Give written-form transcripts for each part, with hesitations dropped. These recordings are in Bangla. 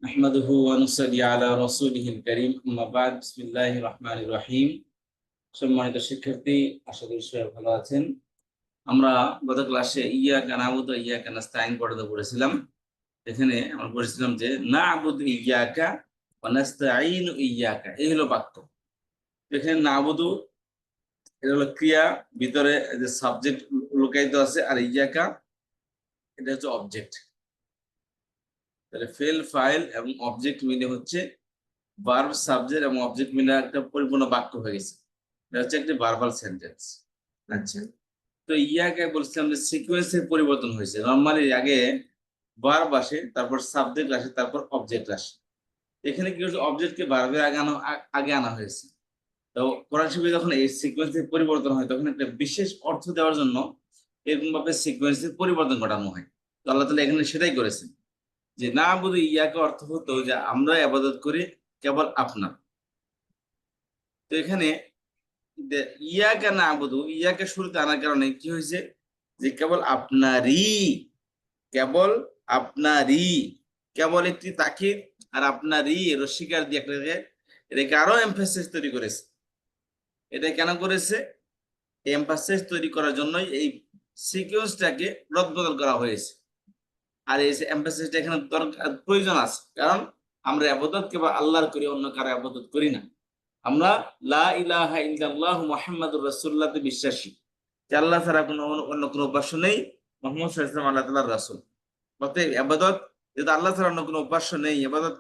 আহমাদুহু ওয়া নুসাল্লি আলা রাসূলিহিল কারীম আম্মা বা'দ বিসমিল্লাহির রহমানির রহিম। সম্মানিত শিক্ষার্থী, আশা করি সবাই ভালো আছেন। আমরা গত ক্লাসে ইয়াকা না'বুদু ওয়া ইয়াকা নাস্তাঈন পড়তে পড়েছিলাম। এখানে আমরা পড়েছিলাম যে না'বুদু ইয়াকা ওয়া নাস্তাঈনু ইয়াকা, এই হলো বাক্য। এখানে না'বুদু এটা হলো ক্রিয়া, ভিতরে যে সাবজেক্ট লুকায়িত আছে, আর ইয়াকা এটা হচ্ছে অবজেক্ট। তাহলে ফেল, ফাইল এবং অবজেক্ট মিলে হচ্ছে ভার্ব, সাবজেক্ট এবং অবজেক্ট মিলে একটা পরিপূর্ণ বাক্য হয়ে গেছে। এটা হচ্ছে একটি ভার্বাল সেন্টেন্স। আচ্ছা, তো ইয়াকে বলছিলাম যে সিকোয়েন্সের পরিবর্তন হয়েছে। নরমালি আগে ভার্ব আসে, তারপর সাবজেক্ট আসে, তারপর অবজেক্ট আসে। এখানে কি হচ্ছে, অবজেক্টকে ভার্বের আগে আনা হয়েছে। তো কোরআন শরীফে যখন এই সিকোয়েন্সের পরিবর্তন হয়, তখন একটা বিশেষ অর্থ দেওয়ার জন্য এরকম ভাবে সিকোয়েন্সের পরিবর্তন ঘটানো হয়। তো আল্লাহ তাআলা এখানে সেটাই করেছেন, যে না বুঝি ইয়াকে অর্থ হতো যে আমরা ইবাদত করি কেবল আপনার। তো এখানে ইয়াকে না আবুদু, ইয়াকে শুরুতে আনার কারণে কি হয়েছে, যে কেবল আপনারই, কেবল আপনারই, কেবল একটি তাকিদ, আর আপনারই রস্বীকার দিয়ে এটাকে আরো এমফাসিস তৈরি করেছে। এটা কেন করেছে? এমফাসিস তৈরি করার জন্যই এই সিকোয়েন্সটাকে রদবদল করা হয়েছে। আর এই এমফাসিসটা এখানে দরকার, প্রয়োজন আছে, কারণ আমরা ইবাদত কেবল আল্লাহর করি, অন্য কারো ইবাদত করি না। আমরা লা ইলাহা ইল্লাল্লাহু মুহাম্মাদুর রাসূলুল্লাহতে বিশ্বাসী, যে আল্লাহ ছাড়া কোনো অন্য কোনো উপাস্য নেই, মুহাম্মদ সাল্লাল্লাহু আলাইহি ওয়াসাল্লাম আল্লাহ তাআলার রাসূল। অতএব ইবাদত, যেহেতু আল্লাহ ছাড়া অন্য কোনো উপাস্য নেই, ইবাদত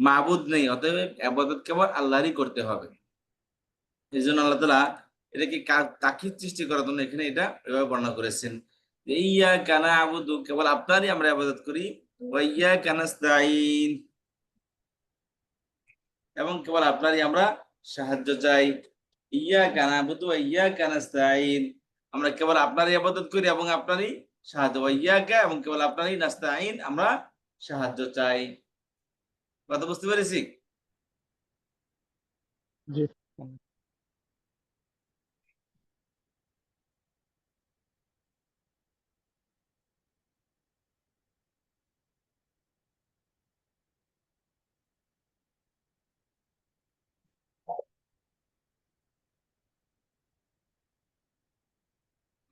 মাবুদ নেই, অতএব ইবাদত কেবল আল্লাহরই করতে হবে। এই জন্য আল্লাহ তাআলা এটাকে তাকিদ সৃষ্টি করার জন্য এখানে এটা এভাবে বর্ণনা করেছেন, যে ইয়াকা না'বুদু, কেবল আপনারই আমরা ইবাদত করি, ওয়া ইয়াকা নাস্তাঈন, এবং কেবল আপনারই আমরা সাহায্য চাই। ইয়াকা না'বুদু ওয়া ইয়াকা নাস্তাঈন, আমরা কেবল আপনারই ইবাদত করি এবং আপনারই সাহায্য, ওয়া ইয়াকা, এবং কেবল আপনারই নাস্তাঈন, আমরা সাহায্য চাই। কথা বুঝতে পেরেছি? জি।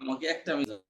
আমাকে একটা মিনিট।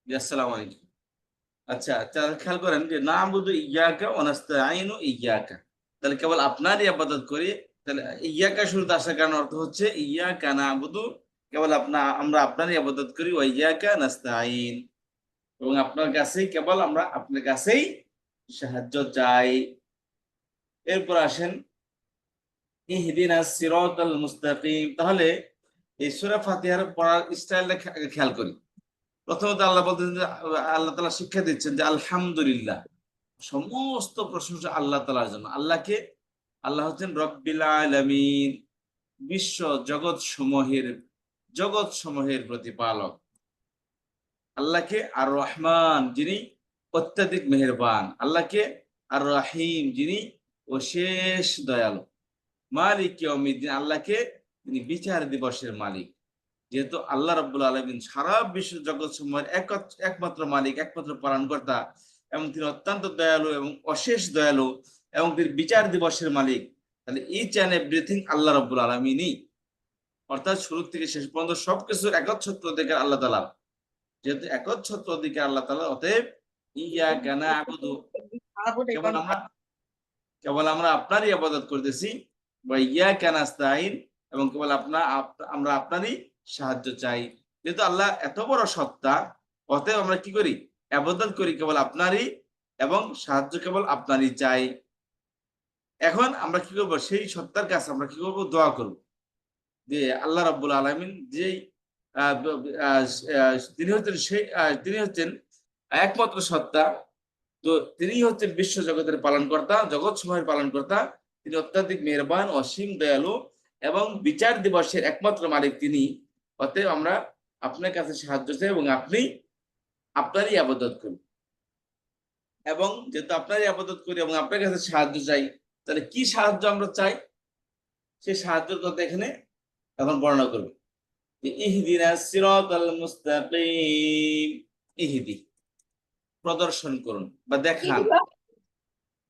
জি, আসসালামু আলাইকুম। আচ্ছা, তাহলে খেয়াল করেন যে না'বুদু ইয়াকা ওয়া নাস্তাঈনু ইয়াকা, তাহলে কেবল আপনারই ইবাদত করি। তাহলে ইয়াকা শুরুতে আসার কারণ অর্থ হচ্ছে ইয়াকা না'বুদু, কেবল আমরা আপনারই ইবাদত করি, ওয়া ইয়াকা নাস্তাঈন, এবং আপনার কাছেই কেবল আমরা আপনার কাছেই সাহায্য চাই। এরপর আসেন ইহদিনাস সিরাতাল মুস্তাকিম। তাহলে এই সূরা ফাতিহার পড়ার স্টাইলটা খেয়াল করি। প্রথমত আল্লাহ বলতেন যে আল্লাহ তাআলা শিক্ষা দিচ্ছেন যে আলহামদুলিল্লাহ, সমস্ত প্রশংসা আল্লাহ তাআলার জন্য। আল্লাহ হচ্ছেন রব্বিল আলামিন, বিশ্ব জগৎ সমূহের প্রতিপালক। আল্লাহকে আর রহমান, যিনি অত্যাধিক মেহেরবান। আল্লাহকে আর রাহিম, যিনি অশেষ দয়ালু। মালিক ইয়াউমিদ্দিন, আল্লাহকে তিনি বিচার দিবসের মালিক। যেহেতু আল্লাহ রাব্বুল আলামিন সারা বিশ্ব জগৎ সমূহের একমাত্র মালিক, একমাত্র পালনকর্তা, এবং তিনি অত্যন্ত দয়ালু এবং অশেষ দয়ালু, এবং তিনি বিচার দিবসের মালিক, তাহলে ইচ অ্যান্ড এভরিথিং আল্লাহ রাব্বুল আলামিনই, অর্থাৎ শুরু থেকে শেষ পর্যন্ত সবকিছুর একচ্ছত্র অধিকার আল্লাহ তাআলা। যেহেতু একচ্ছত্র অধিকার আল্লাহ তাআলা, অতএব ইয়াকা না'বুদু, কেবল আমরা আপনারই ইবাদত করতেছি, বা ইয়াকা নাস্তাঈন, এবং কেবল আমরা আপনারই সাহায্য চাই। যেহেতু আল্লাহ এত বড় সত্তা, অতএব আমরা কি করি? ইবাদত করি কেবল আপনারই, এবং সাহায্য কেবল আপনারই চাই। এখন আমরা কি করব? সেই সত্তার কাছে আমরা কি করব? দোয়া করব যে আল্লাহ রাব্বুল আলামিন যেই তিনি হচ্ছেন একমাত্র সত্তা। তো তিনি হচ্ছেন বিশ্ব জগতের পালনকর্তা, জগৎ সমূহের পালনকর্তা। তিনি অত্যাধিক মেহেরবান, অসীম দয়ালু, এবং বিচার দিবসের একমাত্র মালিক তিনি। অতএব আমরা আপনার কাছে সাহায্য চাই, এবং আপনি আপনারই ইবাদত করি। এবং যেহেতু আপনারই ইবাদত করি এবং আপনার কাছে সাহায্য চাই, তাহলে কি সাহায্য আমরা চাই? সেই সাহায্যের কথা এখানে এখন বর্ণনা করব। ইহদিনাস সিরাতাল মুস্তাকিম, ইহদি প্রদর্শন করুন বা দেখান,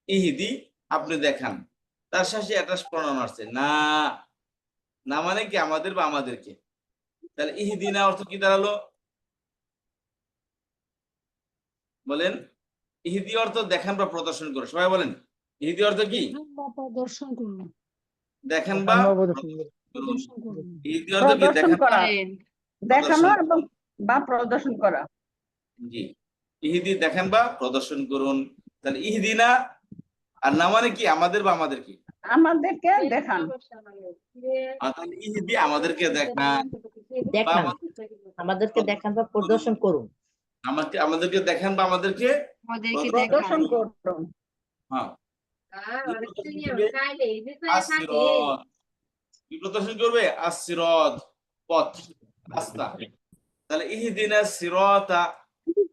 ইহদি আপনি দেখান। তার শেষে অ্যাটাচ প্রণাম আসছে না, না মানে কি আমাদের বা আমাদেরকে। তাহলে ইহদিনা অর্থ কি দাঁড়ালো? বলেন। ইহদি অর্থ দেখান বা প্রদর্শন করুন। সবাই বলেন, ইহদি অর্থ কি? প্রদর্শন করুন। দেখান বা প্রদর্শন করুন। ইহদি অর্থ কি? প্রদর্শন দেখান করা, দেখানো প্রদর্শন এবং বা প্রদর্শন করা। জি, ইহদি দেখান বা প্রদর্শন করুন। তাহলে ইহদিনা আর না মানে কি আমাদের বা আমাদের কি? আমাদেরকে দেখান। তাহলে ইহদি আমাদেরকে দেখান, বা দেখান, আমাদেরকে দেখান বা প্রদর্শন করুন। আমাদেরকে দেখান বা আমাদেরকে প্রদর্শন করুন। হ্যাঁ, আসিরাত, কি প্রদর্শন করবে? আসিরাত, পথ, রাস্তা। তাহলে ইহদিনাস সিরাতা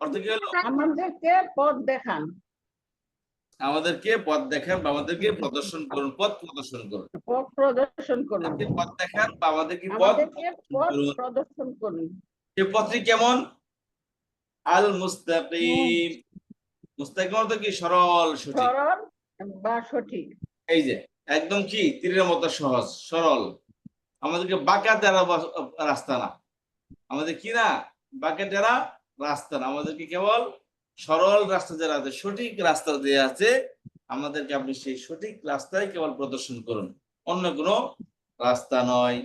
অর্থ কি হলো? আমাদেরকে পথ দেখান। আমাদেরকে পথ দেখান বা আমাদেরকে প্রদর্শন করুন, পথ প্রদর্শন করুন। পথ প্রদর্শন করুন। আপনি পথ দেখান বা আমাদেরকে পথ আমাদেরকে পথ করুন। প্রদর্শন করুন। এই পথটি কেমন? আল মুস্তাকিম। মুস্তাকিম অর্থ কি? সরল, সঠিক। সরল বা সঠিক। এই যে একদম কি তীরের মতো সহজ সরল। আমাদেরকে বাঁকা তেরা রাস্তা না, আমাদের কি না বাঁকা তেরা রাস্তা না, আমাদেরকে কেবল সরল রাস্তা যারা আছে, সঠিক রাস্তা যে আছে, আমাদেরকে আপনি সেই সঠিক রাস্তায় কেবল প্রদর্শন করুন, অন্য কোনো রাস্তা নয়।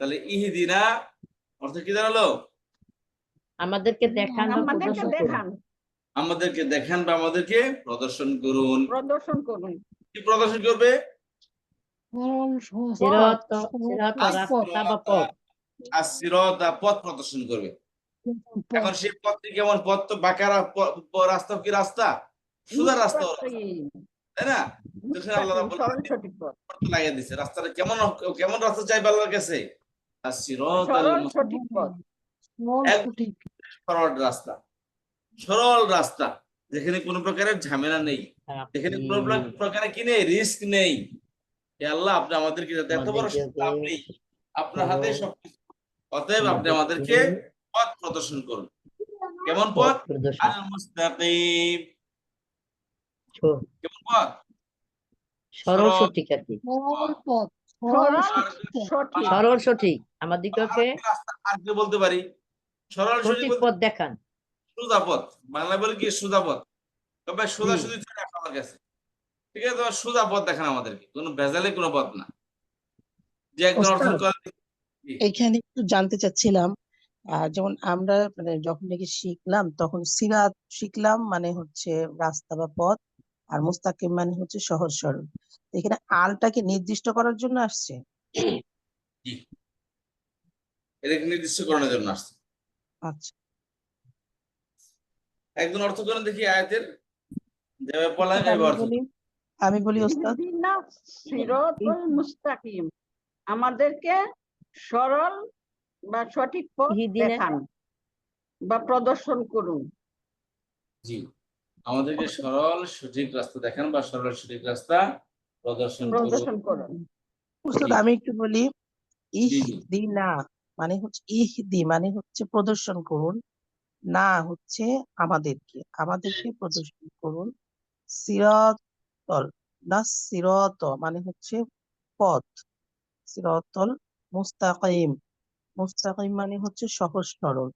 তাহলে ইহদিনা অর্থ কি দাঁড়ালো? আমাদেরকে দেখান বা আমাদেরকে প্রদর্শন করুন। দেখান, আমাদেরকে দেখান বা আমাদেরকে প্রদর্শন করুন। প্রদর্শন করুন। কি প্রদর্শন করবে? সিরাত, রাস্তা বা পথ। আসিরাত, পথ প্রদর্শন করবে। এখন সেই পথটি কেমন? পথ তো বাঁকা রাস্তা কি রাস্তা? সোজা রাস্তা, তাই না? আল্লাহ রাব্বুল আলামিন সঠিক পথ, লাগিয়ে দিয়েছে। রাস্তাটা কেমন কেমন রাস্তা চাইবে আল্লাহর কাছে? আসিরাতাল সরল সঠিক পথ, সরল রাস্তা, সরল রাস্তা, যেখানে কোনো প্রকারের ঝামেলা নেই, যেখানে কোনো প্রকারের কি নেই, রিস্ক নেই। হে আল্লাহ, আপনি আমাদেরকে এত বড় সত্তা, আপনি আপনার হাতে সবকিছু, অতএব আপনি আমাদেরকে পথ প্রদর্শন করুন। কেমন পথ? আল মুস্তাকিম, কেমন পথ? সরল সঠিক আর কি, সরল সঠিক। আমাদেরকে আর কি বলতে পারি? সরল সঠিক সঠিক পথ দেখান, সোজা পথ, বাংলা বলে কি সোজা পথ, তবে সোজা জি। শুধু চলে আসো আমার কাছে, ঠিক আছে? তোমার সোজা পথ দেখান আমাদেরকে, কোনো ভেজালে কোনো পথ না, যে একজন অর্থ ওস্তাদ, করে। জি, এখানে একটু জানতে চাচ্ছিলাম, যেমন আমরা মানে যখন নাকি শিখলাম তখন সিরাত শিখলাম মানে হচ্ছে রাস্তা বা পথ, আর মুস্তাকিম মানে হচ্ছে সহজ সরল। তো এখানে আলটাকে নির্দিষ্ট করার জন্য আসছে। জি, এটাকে নির্দিষ্ট করানোর জন্য আসছে। আচ্ছা, একজন অর্থ করেন দেখি আয়াতের, যেভাবে পড়লাম ওস্তাদ এইভাবে অর্থ করেন। আমি বলি ওস্তাদ, ইহদিনা সিরাতাল মুস্তাকিম, আমাদেরকে সরল বা সঠিক পথ ইহদিনা দেখান বা প্রদর্শন করুন। জি, আমাদেরকে সরল সঠিক রাস্তা দেখান বা সরল সঠিক রাস্তা প্রদর্শন করুন। প্রদর্শন করুন। ওস্তাদ জি আমি একটু বলি, জি জি ইহদিনা মানে হচ্ছে ইহদি মানে হচ্ছে প্রদর্শন করুন, না হচ্ছে আমাদেরকে প্রদর্শন করুন। সিরাতল, না সিরাত মানে হচ্ছে পথ, সিরাতল মুস্তাকিম, মুস্তাকিম মানে হচ্ছে সহজ সরল।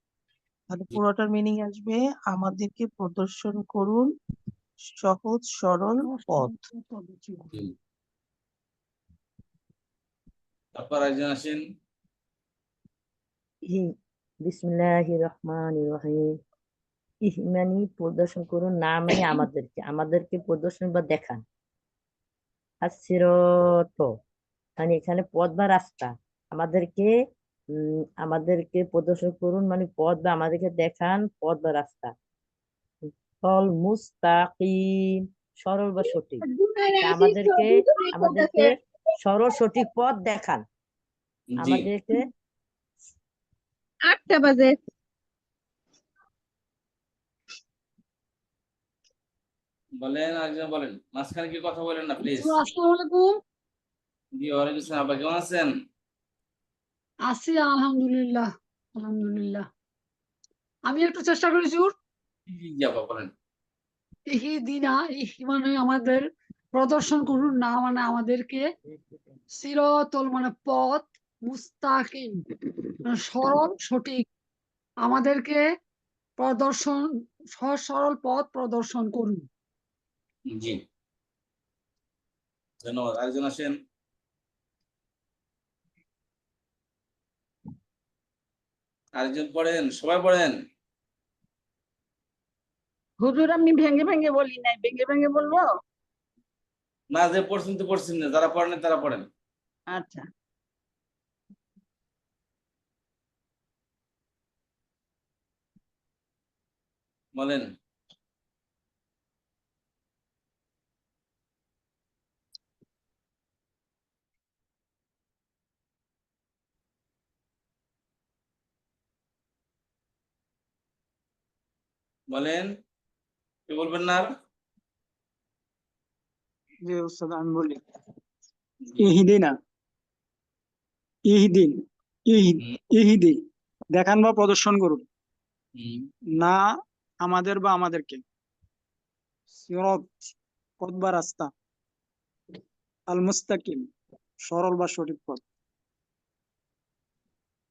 তাহলে জি পুরোটার মিনিং আসবে আমাদেরকে প্রদর্শন করুন সহজ সরল পথ। জি। তারপর একজন আসেন। বিসমিল্লাহির রহমানির রহিম। মানে প্রদর্শন করুন, না মানে আমাদেরকে প্রদর্শন বা দেখান। আর সিরাত মানে এখানে পথ বা রাস্তা, আমাদেরকে আমাদেরকে প্রদর্শন করুন মানে পথ বা আমাদেরকে দেখান পথ বা রাস্তা। তল মুস্তাকিম সরল বা সঠিক, তা আমাদেরকে সরল সঠিক পথ দেখান। জি, আমাদেরকে 8টা বাজে। বলেন, একজন বলেন, মাঝখানে কি কথা বলেন না প্লিজ। আসসালামু আলাইকুম। জি, ওয়ালাইকুম আসসালাম। আপা কেমন আছেন? আছি আলহামদুলিল্লাহ, আলহামদুলিল্লাহ। আমি একটু চেষ্টা করেছি। জি জি জি, আপা বলেন। ইহদিনা, মানে আমাদের প্রদর্শন করুন, না মানে আমাদেরকে, সিরাতল মানে পথ, মুস্তাকিম মানে সরল সঠিক, আমাদেরকে প্রদর্শন, সহজ সরল পথ প্রদর্শন করুন। জি, ধন্যবাদ। আরেকজন আসেন। আরেকজন পড়েন, সবাই পড়েন। হুজুর, আমি ভেঙে ভেঙে বলি নাই, ভেঙে ভেঙে বলবো? না, যে পড়ছেন তো পড়ছেন না, যারা পড়েন তারা পড়েন। আচ্ছা, বলেন। বলেন, কি বলবেন না আর? জি উস্তাদ, আমি বলি জি। ইহদিনা, ইহদিন, হুম, ইহদি দেখান বা প্রদর্শন করুন, হুম, না আমাদের বা আমাদেরকে, সিরাত পথ বা রাস্তা, আল মুস্তাকিম সরল বা সঠিক পথ।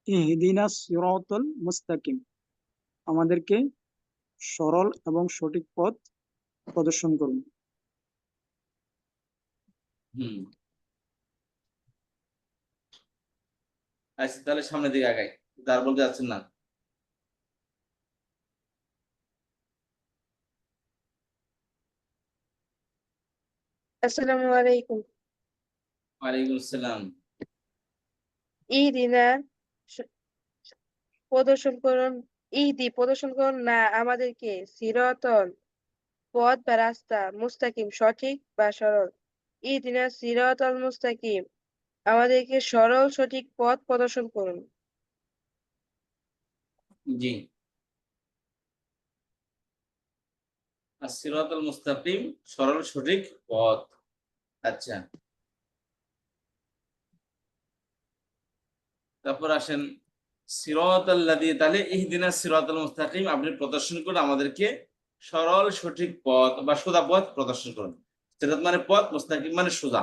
ইহদিনা সিরাতাল মুস্তাকিম, আমাদেরকে সরল এবং সঠিক পথ প্রদর্শন করুন। হুম। আচ্ছা, তাহলে সামনের দিকে আগাই, যার বলতে যাচ্ছেন না। আসসালামু আলাইকুম। ওয়ালাইকুম আসসালাম। ইহদিনা স- প্রদর্শন করুন, প্রদর্শন করুন, না আমাদেরকে সিরাতল পথ বা রাস্তা, মুস্তাকিম সঠিক বা সরল। ইহদিনা সিরাতল মুস্তাকিম, আমাদেরকে সরল সঠিক পথ প্রদর্শন করুন। জি, as-siratal মুস্তাকিম সরল সঠিক পথ। আচ্ছা, তারপর আসেন সিরাতাল্লাযী, তাহলে ইহদিনাস সিরাতাল মুস্তাকিম আপনি প্রদর্শন করুন আমাদেরকে সরল সঠিক পথ বা সোজা পথ প্রদর্শন করুন। সিরাত মানে পথ, মুস্তাকিম মানে সোজা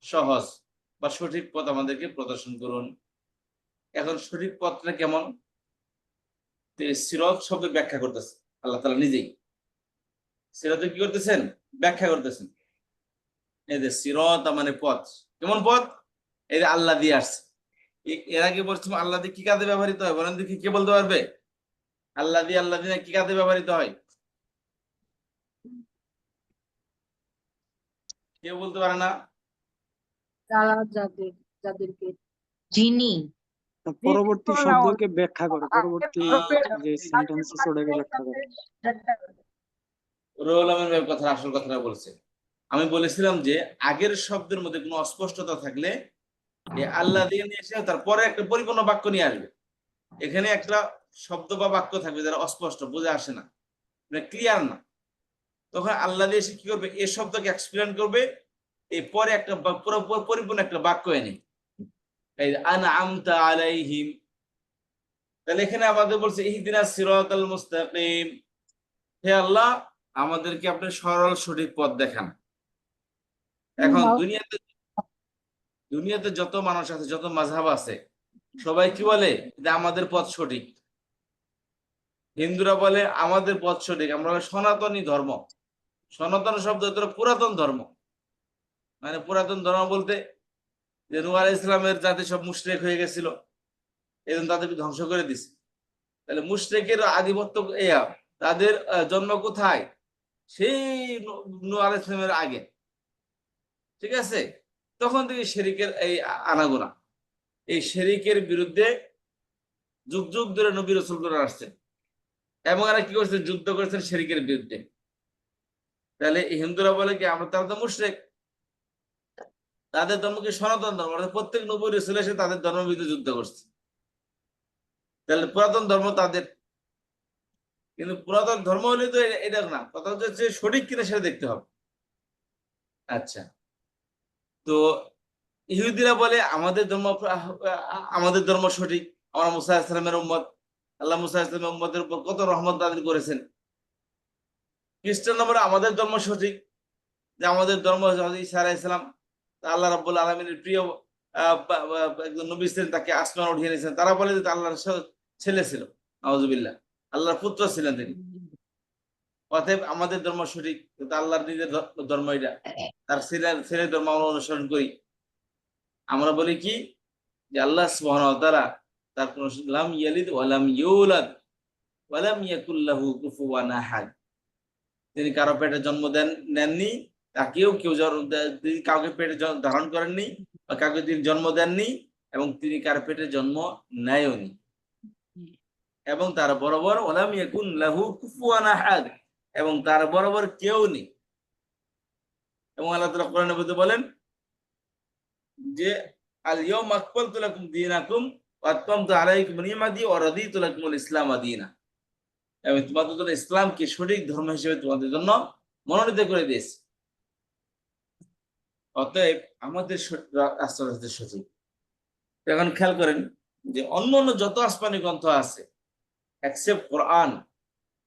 সহজ বা সঠিক পথ আমাদেরকে প্রদর্শন করুন। এখন সঠিক পথটা কেমন? সিরাত শব্দ ব্যাখ্যা করতেছে, আল্লাহ তাআলা নিজেই। সিরাত কি করতেছেন? ব্যাখ্যা করতেছেন। এই যে সিরাত মানে পথ, কেমন পথ? এই যে আল্লাহ দিয়ে আসছে। এর আগে বলছিলাম আল্লাহ দিয়ে কি কাজে ব্যবহৃত হয়, বলেন দেখি কে বলতে পারবে? আল্লাহ দিয়ে কি কাজে ব্যবহৃত হয়? কেউ বলতে পারে না? যারা যাদেরকে যিনি পরবর্তী শব্দকে ব্যাখ্যা করে, পরবর্তী যে সেন্টেন্স আছে ওটাকে ব্যাখ্যা করে। রুহুল আমিন ভাই আসল কথাটা বলছে। আমি বলেছিলাম যে আগের শব্দের মধ্যে কোনো অস্পষ্টতা থাকলে এই আল্লাহ দিয়ে নিয়ে এসে তারপরে একটা পরিপূর্ণ বাক্য নিয়ে আসবে। এখানে একটা শব্দ বা বাক্য থাকবে যারা অস্পষ্ট, বুঝে আসে না, মানে ক্লিয়ার না, তখন আল্লাহ দিয়ে এসে কি করবে? এই শব্দকে এক্সপ্লেন করবে, এই পরে একটা পুরো পরিপূর্ণ একটা বাক্য এনে, এই আনআমতা আলাইহিম। তাহলে এখানে আমাদের বলছে ইহদিনাস সিরাতাল মুস্তাকিম, হে আল্লাহ আমাদেরকে আপনি সরল সঠিক পথ দেখান। এখন দুনিয়াতে যত মানুষ আছে, যত মাযহাব আছে, সবাই কি বলে যে আমাদের পথ সঠিক। হিন্দুরা বলে আমাদের পথ সঠিক, আমরা সনাতনী ধর্ম। সনাতন শব্দ পুরাতন ধর্ম, মানে পুরাতন ধর্ম বলতে যে নূহ আলাইহিস সালামের জাতি সব মুশরিক হয়ে গেছিল, এজন্য তাদেরকে ধ্বংস করে দিছে। তাহলে মুশরিকের আধিপত্য তাদের জন্ম কোথায়? সেই নূহ আলাইহিস সালামের আগে, ঠিক আছে? তখন থেকে শিরকের এই আনাগোনা, এই শিরকের বিরুদ্ধে যুগ যুগ ধরে নবী রাসূলগণ আসছেন এবং এরা কি করছেন? যুদ্ধ করেছেন শিরকের বিরুদ্ধে। তাহলে হিন্দুরা বলে কি আমরা, তারা তো মুশরিক, তাদের ধর্মকে সনাতন ধর্ম, অর্থাৎ প্রত্যেক নবী রাসূল এসে তাদের ধর্মের বিরুদ্ধে যুদ্ধ করছে। তাহলে পুরাতন ধর্ম তাদের, কিন্তু পুরাতন ধর্ম হলে তো এটা না, কথা হচ্ছে সঠিক কিনা সেটা দেখতে হবে। আচ্ছা, তো ইহুদিরা বলে আমাদের ধর্ম সঠিক, আমরা মুসা আলাইহিস সালামের উম্মত, আল্লাহ মুসা আলাইহিস সালামের উম্মতের উপর কত রহমত নাযিল করেছেন। খ্রিস্টান বলে আমাদের ধর্ম সঠিক, যে আমাদের ধর্ম হযরত ঈসা আলাইহিস সালাম আল্লাহ রাব্বুল আলামিনের প্রিয় একজন নবী ছিলেন, তাকে আসমান উঠিয়ে নিয়েছেন। তারা বলে যে আল্লাহর ছেলে ছিল, নাউযুবিল্লাহ, আল্লাহর পুত্র ছিলেন তিনি। অতএব আমাদের ধর্ম সঠিক, কিন্তু আল্লাহর নিজের ধর্ম এটা, তার ছেলের ধর্ম আমরা অনুসরণ করি। আমরা বলি কি যে আল্লাহ সুবহানাহু ওয়া তাআলা তার কোন লাম ইয়ালিদ ওয়া লাম ইউলাদ ওয়া লাম ইয়াকুল লাহু কুফুওয়ান আহাদ, তিনি কারো পেটে জন্ম নেননি, তাকেও তিনি কাউকে পেটে ধারণ করেননি, বা কাউকে তিনি জন্ম দেননি, এবং তিনি কারো পেটে জন্ম নেয়নি, এবং তার বরাবর ওয়ালাম ইয়াকুন লাহু কুফুওয়ান আহাদ, এবং তার বরাবর কেউ নেই। এবং আল্লাহ তাআলা কোরআনের মধ্যে বলেন যে আল ইয়াউমা আকমালতু লাকুম দীনাকুম ওয়া আতমামতু আলাইকুম নি'মাতি ওয়া রাদিতু লাকুমুল ইসলাম দীনা, আমি তোমাদের জন্য ইসলামকে সঠিক ধর্ম হিসেবে তোমাদের জন্য মনোনীত করে দিয়েছি। অতএব আমাদের রাস্তা সঠিক। এখন খেয়াল করেন যে অন্যান্য যত আসমানি গ্রন্থ আছে এক্সেপ্ট কোরআন,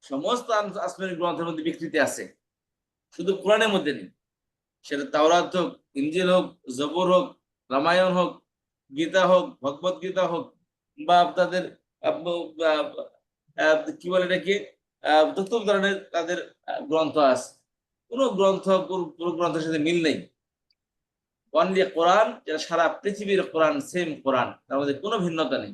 সমস্ত আসমানি গ্রন্থের মধ্যে বিকৃতি আছে, শুধু কোরআনের মধ্যে নেই। সেটা তাওরাত হোক, ইনজিল হোক, জবুর হোক, রামায়ণ হোক, গীতা হোক, ভগবত গীতা হোক, বা আপনাদের কি বলে এটাকে যত ধরনের তাদের গ্রন্থ আছে, কোনো গ্রন্থের সাথে মিল নেই। অনলি কোরআন, যেটা সারা পৃথিবীর কোরআন, সেম কোরআন, তার মধ্যে কোনো ভিন্নতা নেই।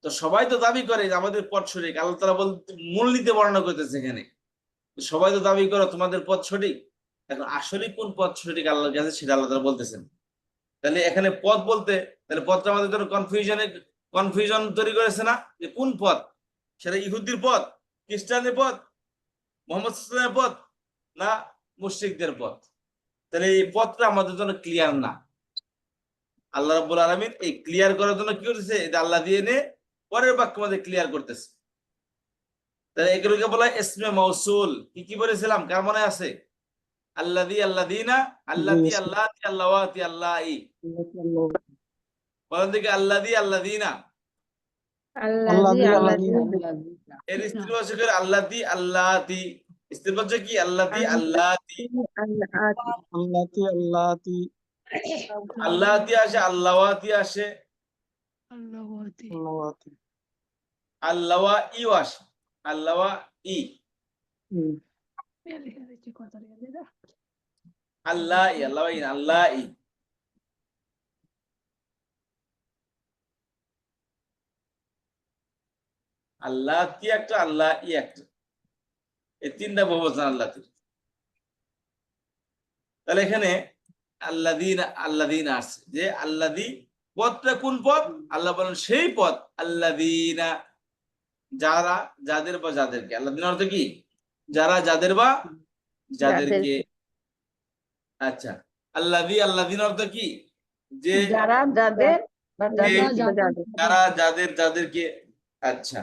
তো সবাই তো দাবি করে যে আমাদের পথ সঠিক, আল্লাহ তাআলা বলতে মূলনীতি বর্ণনা করতেছে এখানে, সবাই তো দাবি করো তোমাদের পথ সঠিক। এখন আসলে কোন পথ সঠিক আল্লাহর কাছে সেটা আল্লাহ তাআলা বলতেছেন। তাহলে এখানে পথ বলতে, তাহলে পথটা আমাদের জন্য কনফিউশন তৈরি করেছে না, যে কোন পথ? সেটা ইহুদির পথ, খ্রিস্টানের পথ, মুহাম্মদ সাল্লাল্লাহু আলাইহি ওয়াসাল্লামের পথ, না মুশরিকদের পথ? তাহলে এই পথটা আমাদের জন্য ক্লিয়ার না। আল্লাহ রাব্বুল আলামিন এই ক্লিয়ার করার জন্য কি করতেছে? এটা আল্লাহ দিয়ে এনে পরের বাক্য আমাদের ক্লিয়ার করতেছে। তাহলে এগুলোকে বলা হয় ইসমে মাউসুল। কি বলেছিলাম, কার মনে আছে? আল্লাযী, আল্লাযীনা, আল্লাতী, আল্লাতী, আল্লাওয়াতী, আল্লাহি। বলেন দেখি আল্লাযী, আল্লাযীনা। আল্লাযী আল্লাযীনা, এর স্ত্রীবাচক আল্লাতী, আল্লাতী। স্ত্রীবাচক কি? আল্লাতী, আল্লাতী। আল্লাতি আল্লাতি আল্লাতী আসে, আল্লাওয়াতী আসে। আল্লাওয়াতি। আল্লাওয়া ইও আসে, আল্লাওয়া ই, আল্লাহ ই, আল্লাহ ই, আল্লাহ ই। আল্লাহ তি একটা, আল্লাহ ই একটা, এই তিনটা বহুবচন আল্লাহ। তাহলে এখানে আল্লাযীনা, আল্লাযীনা আসছে যে আল্লাযী পদটা কোন পদ? আল্লাহ বলেন সেই পদ, আল্লাযীনা যারা, যাদের বা যাদেরকে। আল্লাযীনা অর্থ কি? যারা, যাদের বা যাদেরকে। আচ্ছা, আল্লাযী, আল্লাযীনা অর্থ কি? যে যারা যাদের বা যাদের যারা, যাদের, যাদেরকে। আচ্ছা,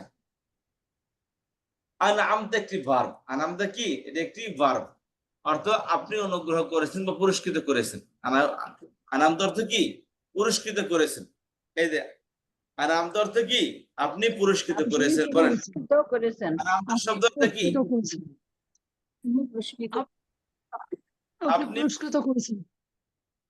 আনআমতা একটি ভার্ব। আনআমতা কি? এটা একটি ভার্ব, অর্থ আপনি অনুগ্রহ করেছেন বা পুরস্কৃত করেছেন। আনআমতা অর্থ কি? পুরস্কৃত করেছেন। এই যে আনআমতা অর্থ কি? আপনি পুরস্কৃত করেছেন। বলেন পুরস্কৃত করেছেন। আনআমতা শব্দটা কি? আপনি পুরস্কৃত করেছেন।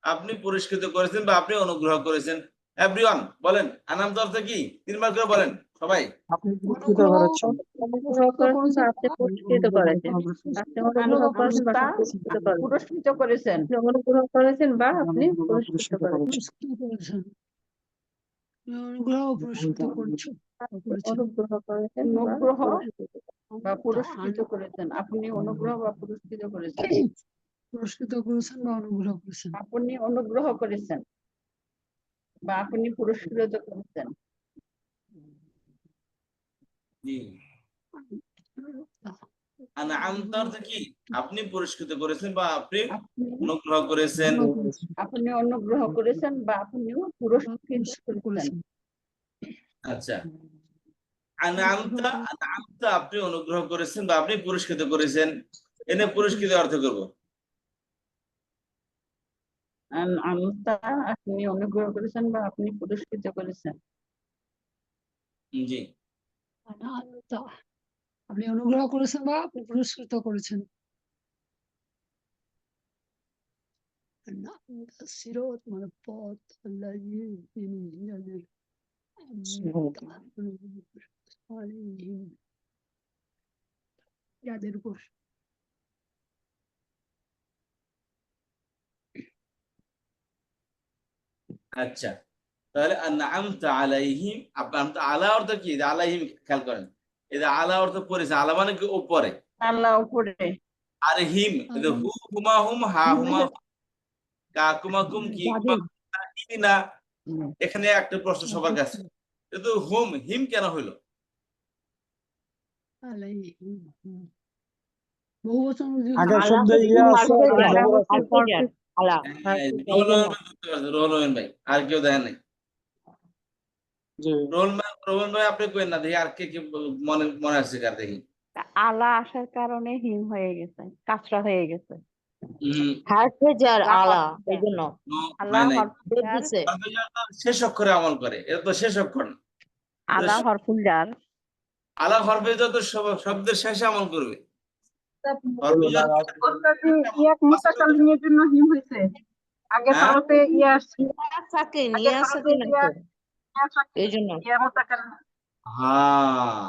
আপনি পুরস্কৃত করেছেন বা আপনি অনুগ্রহ করেছেন। এভরিওয়ান বলেন আনআমতা অর্থ কি? তিনবার করে বলেন সবাই। আপনি পুরস্কৃত করেছেন। অনুগ্রহ করেছেন বা আপনি পুরস্কৃত করেছেন। আপনি অনুগ্রহ করেছেন বা আপনি পুরস্কৃত করেছেন। পুরস্কৃত করেছেন। আপনি অনুগ্রহ করেছেন বা আপনি পুরস্কৃত করেছেন। পুরস্কৃত করেছেন। অনুগ্রহ পুরস্কৃত করছো করেছেন। অনুগ্রহ করেছেন বা অনুগ্রহ পুরস্কৃত বা পুরস্কৃত করেছেন। আপনি অনুগ্রহ বা পুরস্কৃত করেছেন। পুরস্কৃত করেছেন বা অনুগ্রহ করেছেন। আপনি অনুগ্রহ করেছেন বা আপনি পুরস্কৃত করেছেন। জি, আনআমতা অর্থ কি? আপনি পুরস্কৃত করেছেন বা আপনি আপনি অনুগ্রহ করেছেন। আপনি অনুগ্রহ করেছেন বা আপনিও পুরস্কৃত করেছেন। আচ্ছা, আনআমতা, আনআমতা আপনি অনুগ্রহ করেছেন বা আপনি পুরস্কৃত করেছেন। এনে পুরস্কৃত অর্থ করব। আমতা আপনি অনুগ্রহ করেছেন বা আপনি পুরস্কৃত করেছেন। জি, আপনি অনুগ্রহ করেছেন বা আপনি পুরস্কৃত করেছেন। সিরাত মানে পথ, আল্লাযী তিনি যাদের যাদের উপর আচ্ছা, তাহলে আনআমতা আলাইহিম, আপনার আলা অর্থ কি? যে আলাইহিম খেয়াল করেন, এই যে আলা অর্থ পড়েছে, আলা মানে কি উপরে, আল্লাহ উপরে। আর হিম এই যে হু হুমা হুম, হা হুমা কাকুমাকুম, কি না। এখানে একটা প্রশ্ন সবার কাছে, কিন্তু হুম হিম কেন হইলো? আলাইহিম বহুবচন আগের আলা শব্দে হচ্ছে ইয়া আছে, হারফে jar, জবর আছে। হারফে jar, আলা। রোহন ভাই আর কেউ দেখেন নাই? জি, রোহন ভাই আপনি কইেন না, দেখি আর কে কে মনে মনে আছে কার, দেখি। আলা আসার কারণে হিম হয়ে গেছে, কাঁচরা হয়ে গেছে। হারফে jar, আলা, এই জন্য আল্লাহ নাই, বের দিছে। শেষ অক্ষরে আমল করে, এটা তো শেষ অক্ষর না। আলা হরফুল জার। আলা হরফে যত শব্দের শেষে আমল করবে। ইয়াক মুতাকাল্লিমের জন্য হিম হয়েছে। আগে হ্যাঁ? হরফে ইয়া ইয়া সাকিন, আগে ইয়া হরফে সাকিন ইয়া আছে, এই জন্য। ইয়া মুতাকাল্লিম। হ্যাঁ,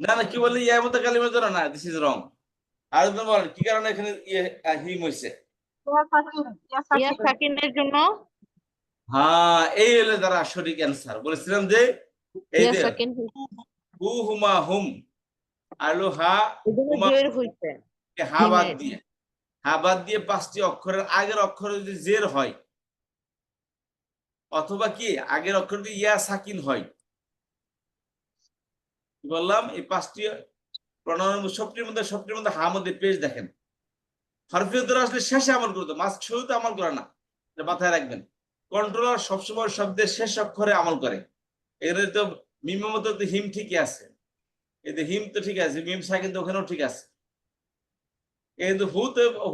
না না, কি বললি ইয়া মুতাকাল্লিমের জন্য না, দিস ইজ রং। আর একদম বলেন কি কারণে এখানে হিম হইছে? ইয়া সাকিনের জন্য। হ্যাঁ, এই হলো তারা সঠিক অ্যান্সার। বলেছিলাম যে এই ইয়া যে সাকিন হু হুমা হুম, আর হলো হা এই জন্য হুমা, জের হইছে। হা বাদ দিয়ে, হা বাদ দিয়ে পাঁচটি অক্ষরের আগের অক্ষর যদি জের হয়, অথবা কি আগের অক্ষর যদি ইয়া সাকিন হয়, কি বললাম এই পাঁচটি প্রণয়ন সবটির মধ্যে হা মধ্যে পেজ দেখেন। হরফে ধরে আসলে শেষে আমল করতো, মাস্ক শুরুতে আমল করে না, এটা মাথায় রাখবেন। কন্ট্রোলার সবসময় শব্দের শেষ অক্ষরে আমল করে। এখানে তো মিমের মতো তো হিম ঠিকই আছে, এই যে হিম তো ঠিক আছে, মিম সাকিন তো ওখানেও ঠিক আছে, কিন্তু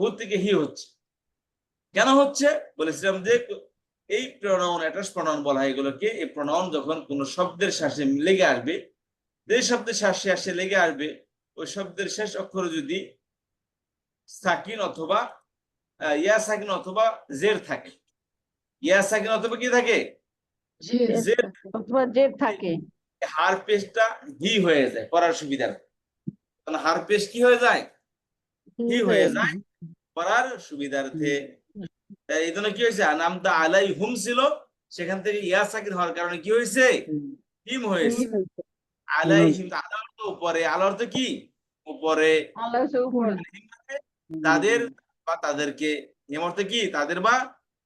হু থেকে হি হচ্ছে। কেন হচ্ছে? বলেছিলাম যে এই প্রনাউন, অ্যাটাচ প্রনাউন বলা হয় এগুলোকে। এই প্রনাউন যখন কোন শব্দের শেষে লেগে আসবে, যে শব্দের শেষে লেগে আসবে, ওই শব্দের শেষ অক্ষরে যদি সাকিন অথবা ইয়া সাকিন অথবা জের থাকে, ইয়া সাকিন অথবা কি থাকে, জের, অথবা জের থাকে, হার পেশটা হি হয়ে যায় পড়ার সুবিধার, কারণ হার পেশ কি হয়ে যায়, হি হয়ে যায় পড়ার সুবিধার্থে। এই জন্য কি হয়েছে, নামটা আলাই হুম ছিল, সেখান থেকে ইয়া সাকিন হওয়ার কারণে কি হয়েছে, হিম হয়েছে। আলাই হিম, আলা অর্থ উপরে, আলা অর্থ কি উপরে, আল্লাহ উপর। হিম মানে তাদের বা তাদেরকে, হিম অর্থ কি তাদের বা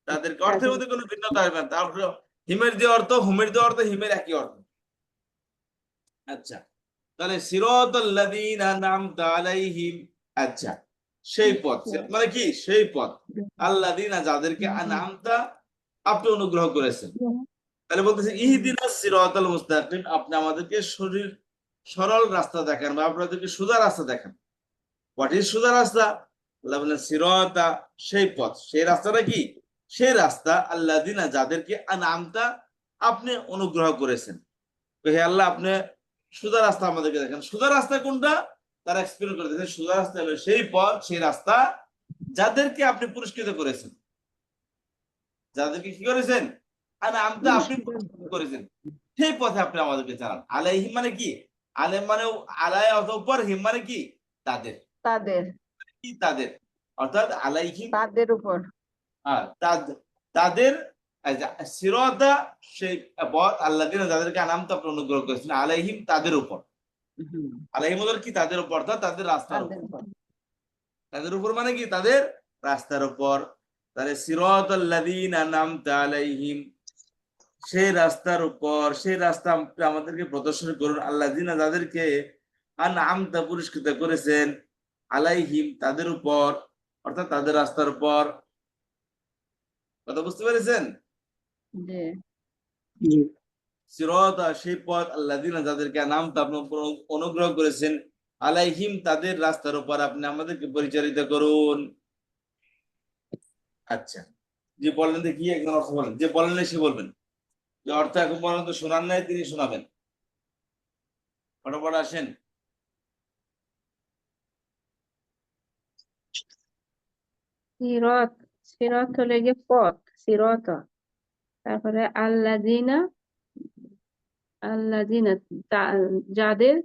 তাদেরকে, অর্থের মধ্যে কোনো ভিন্নতা আসবে না। তারপর হিমের যে অর্থ, হুমের যে অর্থ, হিমের একই অর্থ। আচ্ছা, তাহলে সিরাতাল্লাযীনা আন'আমতা আলাইহিম, আচ্ছা সেই পথ, মানে কি সেই পথ, আল্লাযীনা যাদেরকে আন'আমতা আপনি অনুগ্রহ করেছেন। তাহলে বলতেছে ইহদিনাস সিরাতাল মুস্তাকিম, আপনি আমাদেরকে সরল রাস্তা দেখান, বা আপনাদেরকে সোজা রাস্তা দেখান। হোয়াট ইজ সোজা রাস্তা? আল্লাহ বলেন সিরাতা, সেই পথ, সেই রাস্তাটা কি, সেই রাস্তা আল্লাযীনা যাদেরকে আন'আমতা আপনি অনুগ্রহ করেছেন। তো হে আল্লাহ, আপনি সোজা রাস্তা আমাদেরকে দেখেন। সোজা রাস্তা কোনটা, তারা এক্সপ্লেন করে দিয়েছে। সোজা রাস্তা হলো সেই পথ, সেই রাস্তা যাদেরকে আপনি পুরস্কৃত করেছেন, যাদেরকে কি করেছেন, আমটা আপনি পুরস্কৃত করেছেন, সেই পথে আপনি আমাদেরকে চালান। আলাইহিম মানে কি, আলেম মানে আলাই অথবা উপর, হিম মানে কি তাদের, তাদের কি তাদের, অর্থাৎ আলাইহিম তাদের উপর। তাদের সিরাতা, সেই পথ আল্লাযীনা যাদেরকে আন'আমতা আপনি অনুগ্রহ করেছেন, আলাইহিম তাদের উপর, আলাইহিম হলো কি তাদের উপর, অর্থাৎ তাদের রাস্তার উপর। তাদের উপর। তাদের উপর মানে কি তাদের রাস্তার উপর। তাহলে সিরাতাল্লাযীনা আন'আমতা আলাইহিম, সেই রাস্তার উপর, সেই রাস্তা আপনি আমাদেরকে প্রদর্শন করুন, আল্লাযীনা যাদেরকে আন'আমতা পুরস্কৃত করেছেন, আলাইহিম তাদের উপর, অর্থাৎ তাদের রাস্তার উপর। কথা বুঝতে পেরেছেন? জি। জি। সিরাতা সেই পথ, আল্লাযীনা যাদেরকে আন'আমতা আপনি অনুগ্রহ করেছেন, আলাইহিম তাদের রাস্তার উপর আপনি আমাদেরকে পরিচালিত করুন। আচ্ছা, যে বলেন দেখি একজন অর্থ বলেন, যে বলেন নাই সে বলবেন, যে অর্থ এখন পর্যন্ত শোনান নাই তিনি শোনাবেন। ফটাফট আসেন। সিরাত, সিরাত হলে গিয়ে পথ, সিরাত। তারপরে আল্লাযীনা, আল্লাযীনা যাদের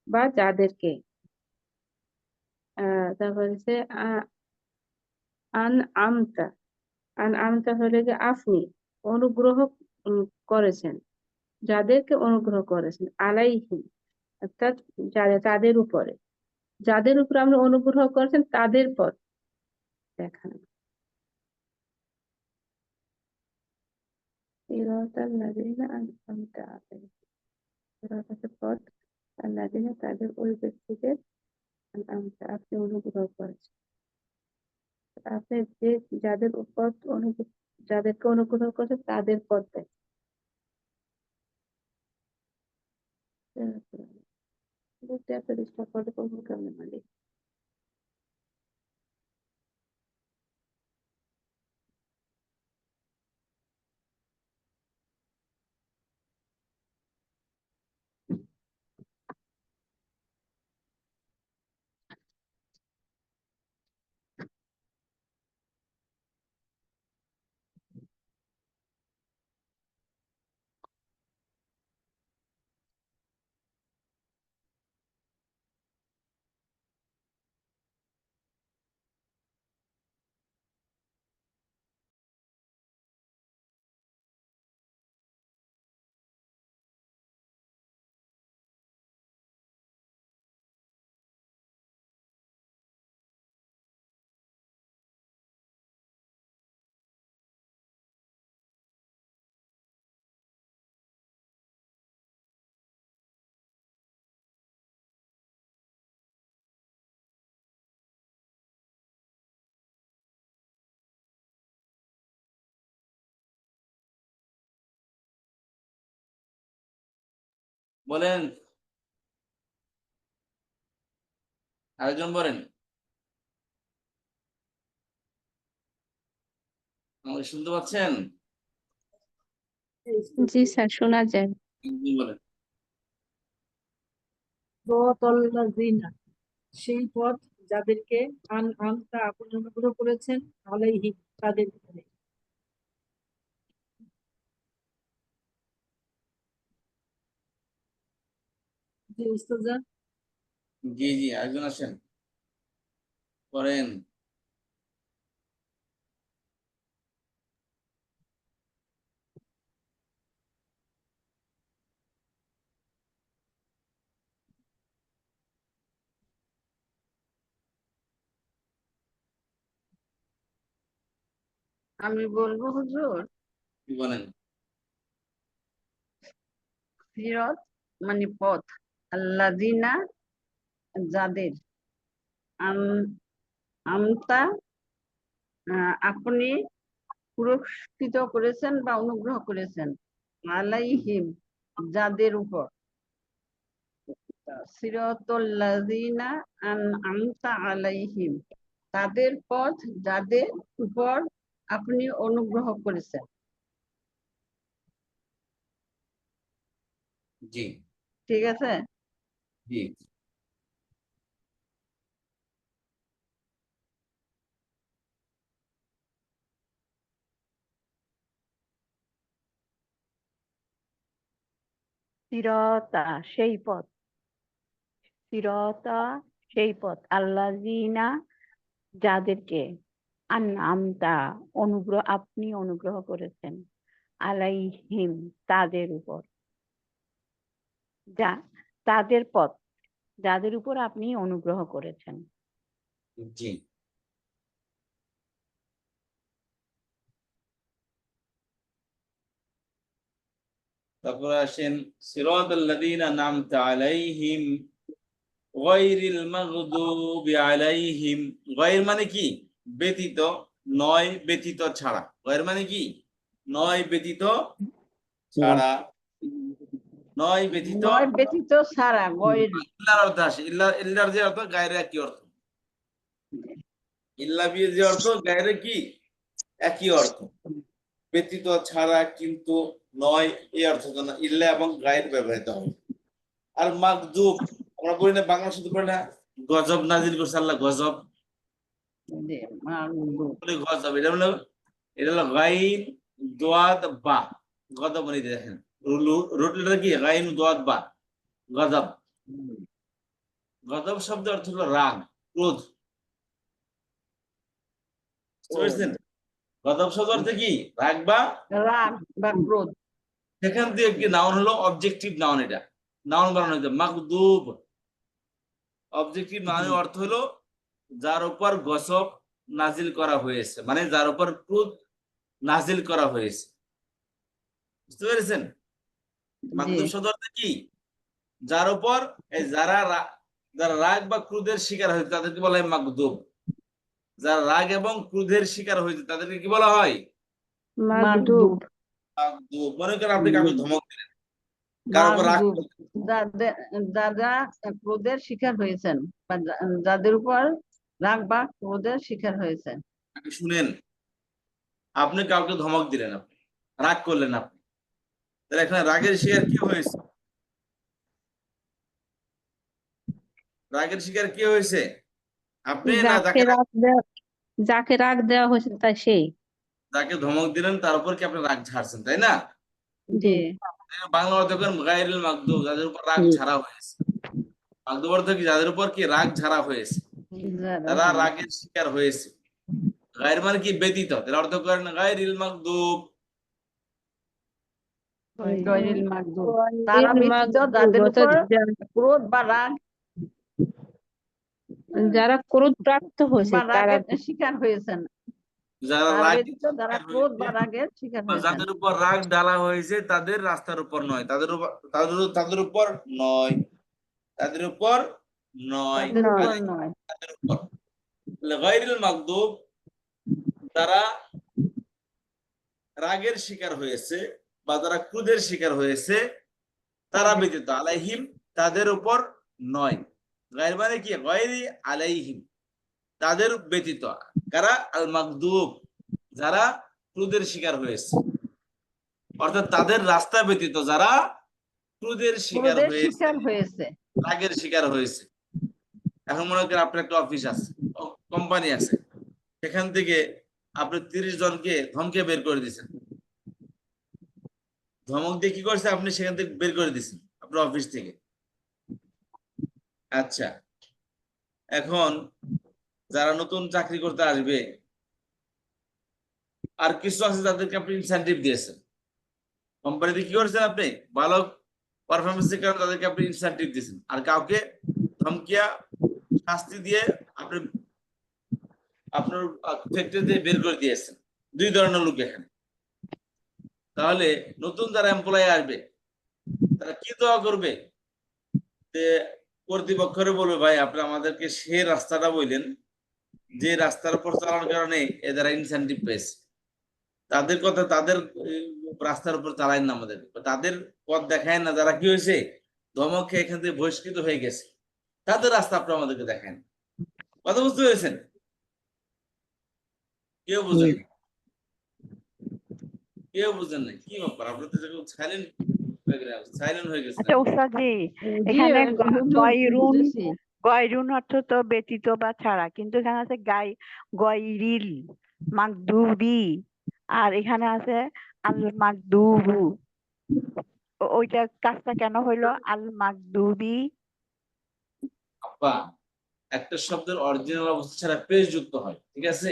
বা যাদেরকে। তারপরে হচ্ছে আন'আমতা, আন'আমতা হলে গিয়ে আপনি অনুগ্রহ করেছেন, যাদেরকে অনুগ্রহ করেছেন, আলাইহিম অর্থাৎ তাদের উপরে, যাদের উপর আমরা অনুগ্রহ করেছেন তাদের পথ দেখান। সিরাতাল্লাযীনা আন'আমতা আলাইহিম, সিরাত হচ্ছে পথ, আল্লাযীনা তাদের, ওই ব্যক্তিদের, আন'আমতা আপনি অনুগ্রহ করেছেন, আপনি যে যাদের উপর যাদেরকে অনুগ্রহ করেছেন তাদের পথ দেখেন। বুঝতে এত ডিস্টার্ব করে করবো কেমন মালিক? বলেন, আরেকজন বলেন। আমাকে শুনতে পাচ্ছেন? জি স্যার, শোনা যায়। বলেন। সিরাতাল্লাযীনা, সেই পথ যাদেরকে আন'আমতা আপনি অনুগ্রহ করেছেন, আলাইহিম তাদের উপরে। জি জি, আরেকজন আসেন, করেন। আমি বলবো হুজুর, কি বলেন? সিরাত মানে পথ, আল্লাযিনা যাদের, আমতা আপনি পুরস্কৃত করেছেন বা অনুগ্রহ করেছেন, আলাইহিম যাদের উপর, সিরাতাল্লাযিনা আনআমতা আলাইহিম তাদের পথ যাদের উপর আপনি অনুগ্রহ করেছেন। জি ঠিক আছে? জি। সিরাতা সেই পথ, সিরাতা সেই পথ, আল্লাযিনা যাদেরকে, আনআমতা আপনি অনুগ্রহ করেছেন, আলাইহিম তাদের উপর, যা তাদের পথ যাদের উপর আপনি অনুগ্রহ করেছেন। জি। তারপরে আসেন, সিরাতাল্লাযীনা আন'আমতা আলাইহিম গায়রিল মাগদুবি আলাইহিম। গায়র মানে কি? ব্যতীত, নয় ব্যতীত ছাড়া। গায়র মানে কি? নয় ব্যতীত ছাড়া, নয় ব্যতীত। নয় ব্যতীত ছাড়া, গয়রি। ইল্লার অর্থ আসে, ইল্লার যে অর্থ, গায়রের একই অর্থ। ইল্লা বিয়ের যে অর্থ, গায়রের কি একই অর্থ। ব্যতীত ছাড়া, কিন্তু, নয়, এই অর্থ না, ইল্লা এবং গায়ের ব্যবহৃত হয়। আর মাগদুব আমরা বলি না, বাংলা শুধু বলি না গজব নাজিল করছে আল্লাহ, গজব বলে গজব, এটা হলো গাইন দোয়াদ বা, গজব বলে দেখেন, রুটটা কি গাইন দোয়াদ বা, গজব। গজব শব্দ অর্থ হলো রাগ, ক্রোধ। বুঝতে পেরেছেন? গজব শব্দ অর্থ কি? রাগ বা ক্রোধ। সেখান থেকে কি নাউন হলো অবজেক্টিভ নাউন, এটা নাউন বানানো হয়েছে মাগদুব। অবজেক্টিভ নাউনের অর্থ হলো যার উপর গজব নাজিল করা হয়েছে, মানে যার উপর ক্রোধ নাজিল করা হয়েছে। বুঝতে পেরেছেন? মাগদুব শব্দ অর্থ কি? যার উপর যারা রাগ বা ক্রোধের শিকার হয়েছে তাদেরকে বলা হয় মাগদুব। যারা রাগ এবং ক্রোধের শিকার হয়েছে তাদেরকে কি বলা হয়? মাগদুব। মাগদুব। মনে করেন আপনি কাউকে ধমক দিলেন, কার উপর রাগ, যারা ক্রোধের শিকার হয়েছেন বা যাদের উপর রাগ বা ক্রোধের শিকার হয়েছেন। শুনেন, আপনি কাউকে ধমক দিলেন, আপনি রাগ করলেন, আপনি তাহলে এখানে রাগের শিকার কি হয়েছে? রাগের শিকার কি হয়েছে? আপনি না যাকে রাগ দেওয়া হয়েছে তা সেই। যাকে ধমক দিলেন তার উপর কি আপনি রাগ ঝাড়ছেন, তাই না? জি। বাংলা অর্থ করেন গায়রুল মাগদুব, যাদের উপর রাগ ঝাড়া হয়েছে। মাগদুব অর্থ কি? যাদের উপর কি রাগ ঝাড়া হয়েছে, তারা রাগের শিকার হয়েছে। গায়র মানে কি? ব্যতীত, তার অর্থ করেন গায়রুল মাগদুব। তারা ব্যতীত যাদের উপর ক্রোধ বা রাগ, যারা ক্রোধ প্রাপ্ত হয়েছে তারা শিকার হয়েছেন, যারা যারা ক্রোধ বা রাগের শিকার হয়েছেন, যাদের উপর রাগ ডালা হয়েছে তাদের রাস্তার উপর নয়, তাদের উপর তাদের উপর নয়, তাদের উপর নয়, তাদের উপর। গায়রুল মাগদুব তারা রাগের শিকার হয়েছে বা যারা ক্রোধের শিকার হয়েছে, তারা ব্যতীত, আলাইহিম তাদের উপর নয়। গায়র মানে কি? গায়রি আলাইহিম তাদের ব্যতীত। কারা? আল মাগদুব যারা ক্রোধের শিকার হয়েছে, অর্থাৎ তাদের রাস্তা ব্যতীত যারা ক্রোধের শিকার হয়েছে, রাগের শিকার হয়েছে। এখন মনে করেন আপনার একটা অফিস আছে, কোম্পানি আছে, সেখান থেকে আপনি 30 জনকে ধমকে বের করে দিয়েছেন, ধমক দিয়ে কি করছে? আপনি সেখান থেকে বের করে দিয়েছেন আপনার অফিস থেকে। আচ্ছা, এখন যারা নতুন চাকরি করতে আসবে আর কিছু আছে যাদেরকে আপনি ইনসেনটিভ দিয়েছেন, কোম্পানিতে কি করেছেন আপনি ভালো পারফরমেন্সের কারণে তাদেরকে আপনি ইনসেনটিভ দিয়েছেন, আর কাউকে ধমকিয়া শাস্তি দিয়ে আপনি আপনার ফ্যাক্টরি দিয়ে বের করে দিয়েছেন। দুই ধরনের লোক এখানে। তাহলে নতুন যারা এমপ্লয়ি আসবে তারা কি দোয়া করবে যে কর্তৃপক্ষরে বলবে ভাই আপনি আমাদেরকে সে রাস্তাটা বললেন যে রাস্তার উপর চালানোর কারণে এরা ইনসেনটিভ পেয়েছে, তাদের কথা তাদের রাস্তার উপর চালায় না, আমাদের তাদের পথ দেখায় না, যারা কি হয়েছে ধমক খেয়ে এখান থেকে বহিষ্কৃত হয়ে গেছে, তাদের রাস্তা আপনি আমাদেরকে দেখায় না। কথা বুঝতে পেরেছেন? কেউ বুঝেন না, কেউ বুঝেন না কি ব্যাপার? আপনাদের সাইলেন্ট হয়ে গেছে। আচ্ছা উস্তাদ জি, জি এখানে হুজুর গয়রুন বুঝেছি। গয়রুন অর্থ তো ব্যতীত বা ছাড়া, কিন্তু এখানে আছে গয়রিল মাগদুবি, আর এখানে আছে আল মাগদুবু। ওইটা কাজটা কেন হইলো আল মাগদুবি? আপা, একটা শব্দের অরিজিনাল অবস্থা ছাড়া পেশ যুক্ত হয়, ঠিক আছে?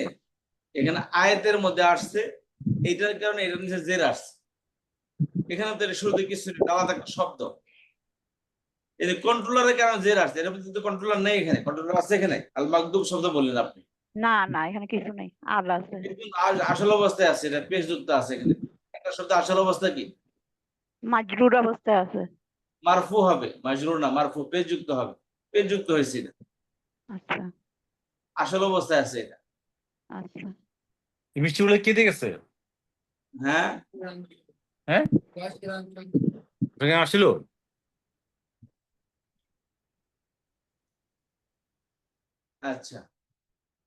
এখানে আয়াতের মধ্যে আসছে, এইটার কারণে এটা নিচে জের আসছে। এখানে তো শুরুতে কিছু আলাদা একটা শব্দ, এই কন্ট্রোলারের কারণে জের আসছে। এর মধ্যে তো কন্ট্রোলার নেই, এখানে কন্ট্রোলার আছে। এখানে আল মাকদুব শব্দ বললেন আপনি, না না, এখানে কিছু নেই, আল আছে। কিন্তু আসল অবস্থায় আছে, এটা পেশ যুক্ত আছে। এখানে একটা শব্দ আসল অবস্থা কি মাজরুর অবস্থায় আছে। মারফু হবে, মাজরুর না, মারফু, পেশ যুক্ত হবে, পেশ যুক্ত হয়েছে এটা, আচ্ছা আসল অবস্থায় আছে এটা। আচ্ছা। মিষ্টি গুলো কে দিয়ে গেছে? হ্যাঁ, হ্যাঁ, আসছিল। আচ্ছা,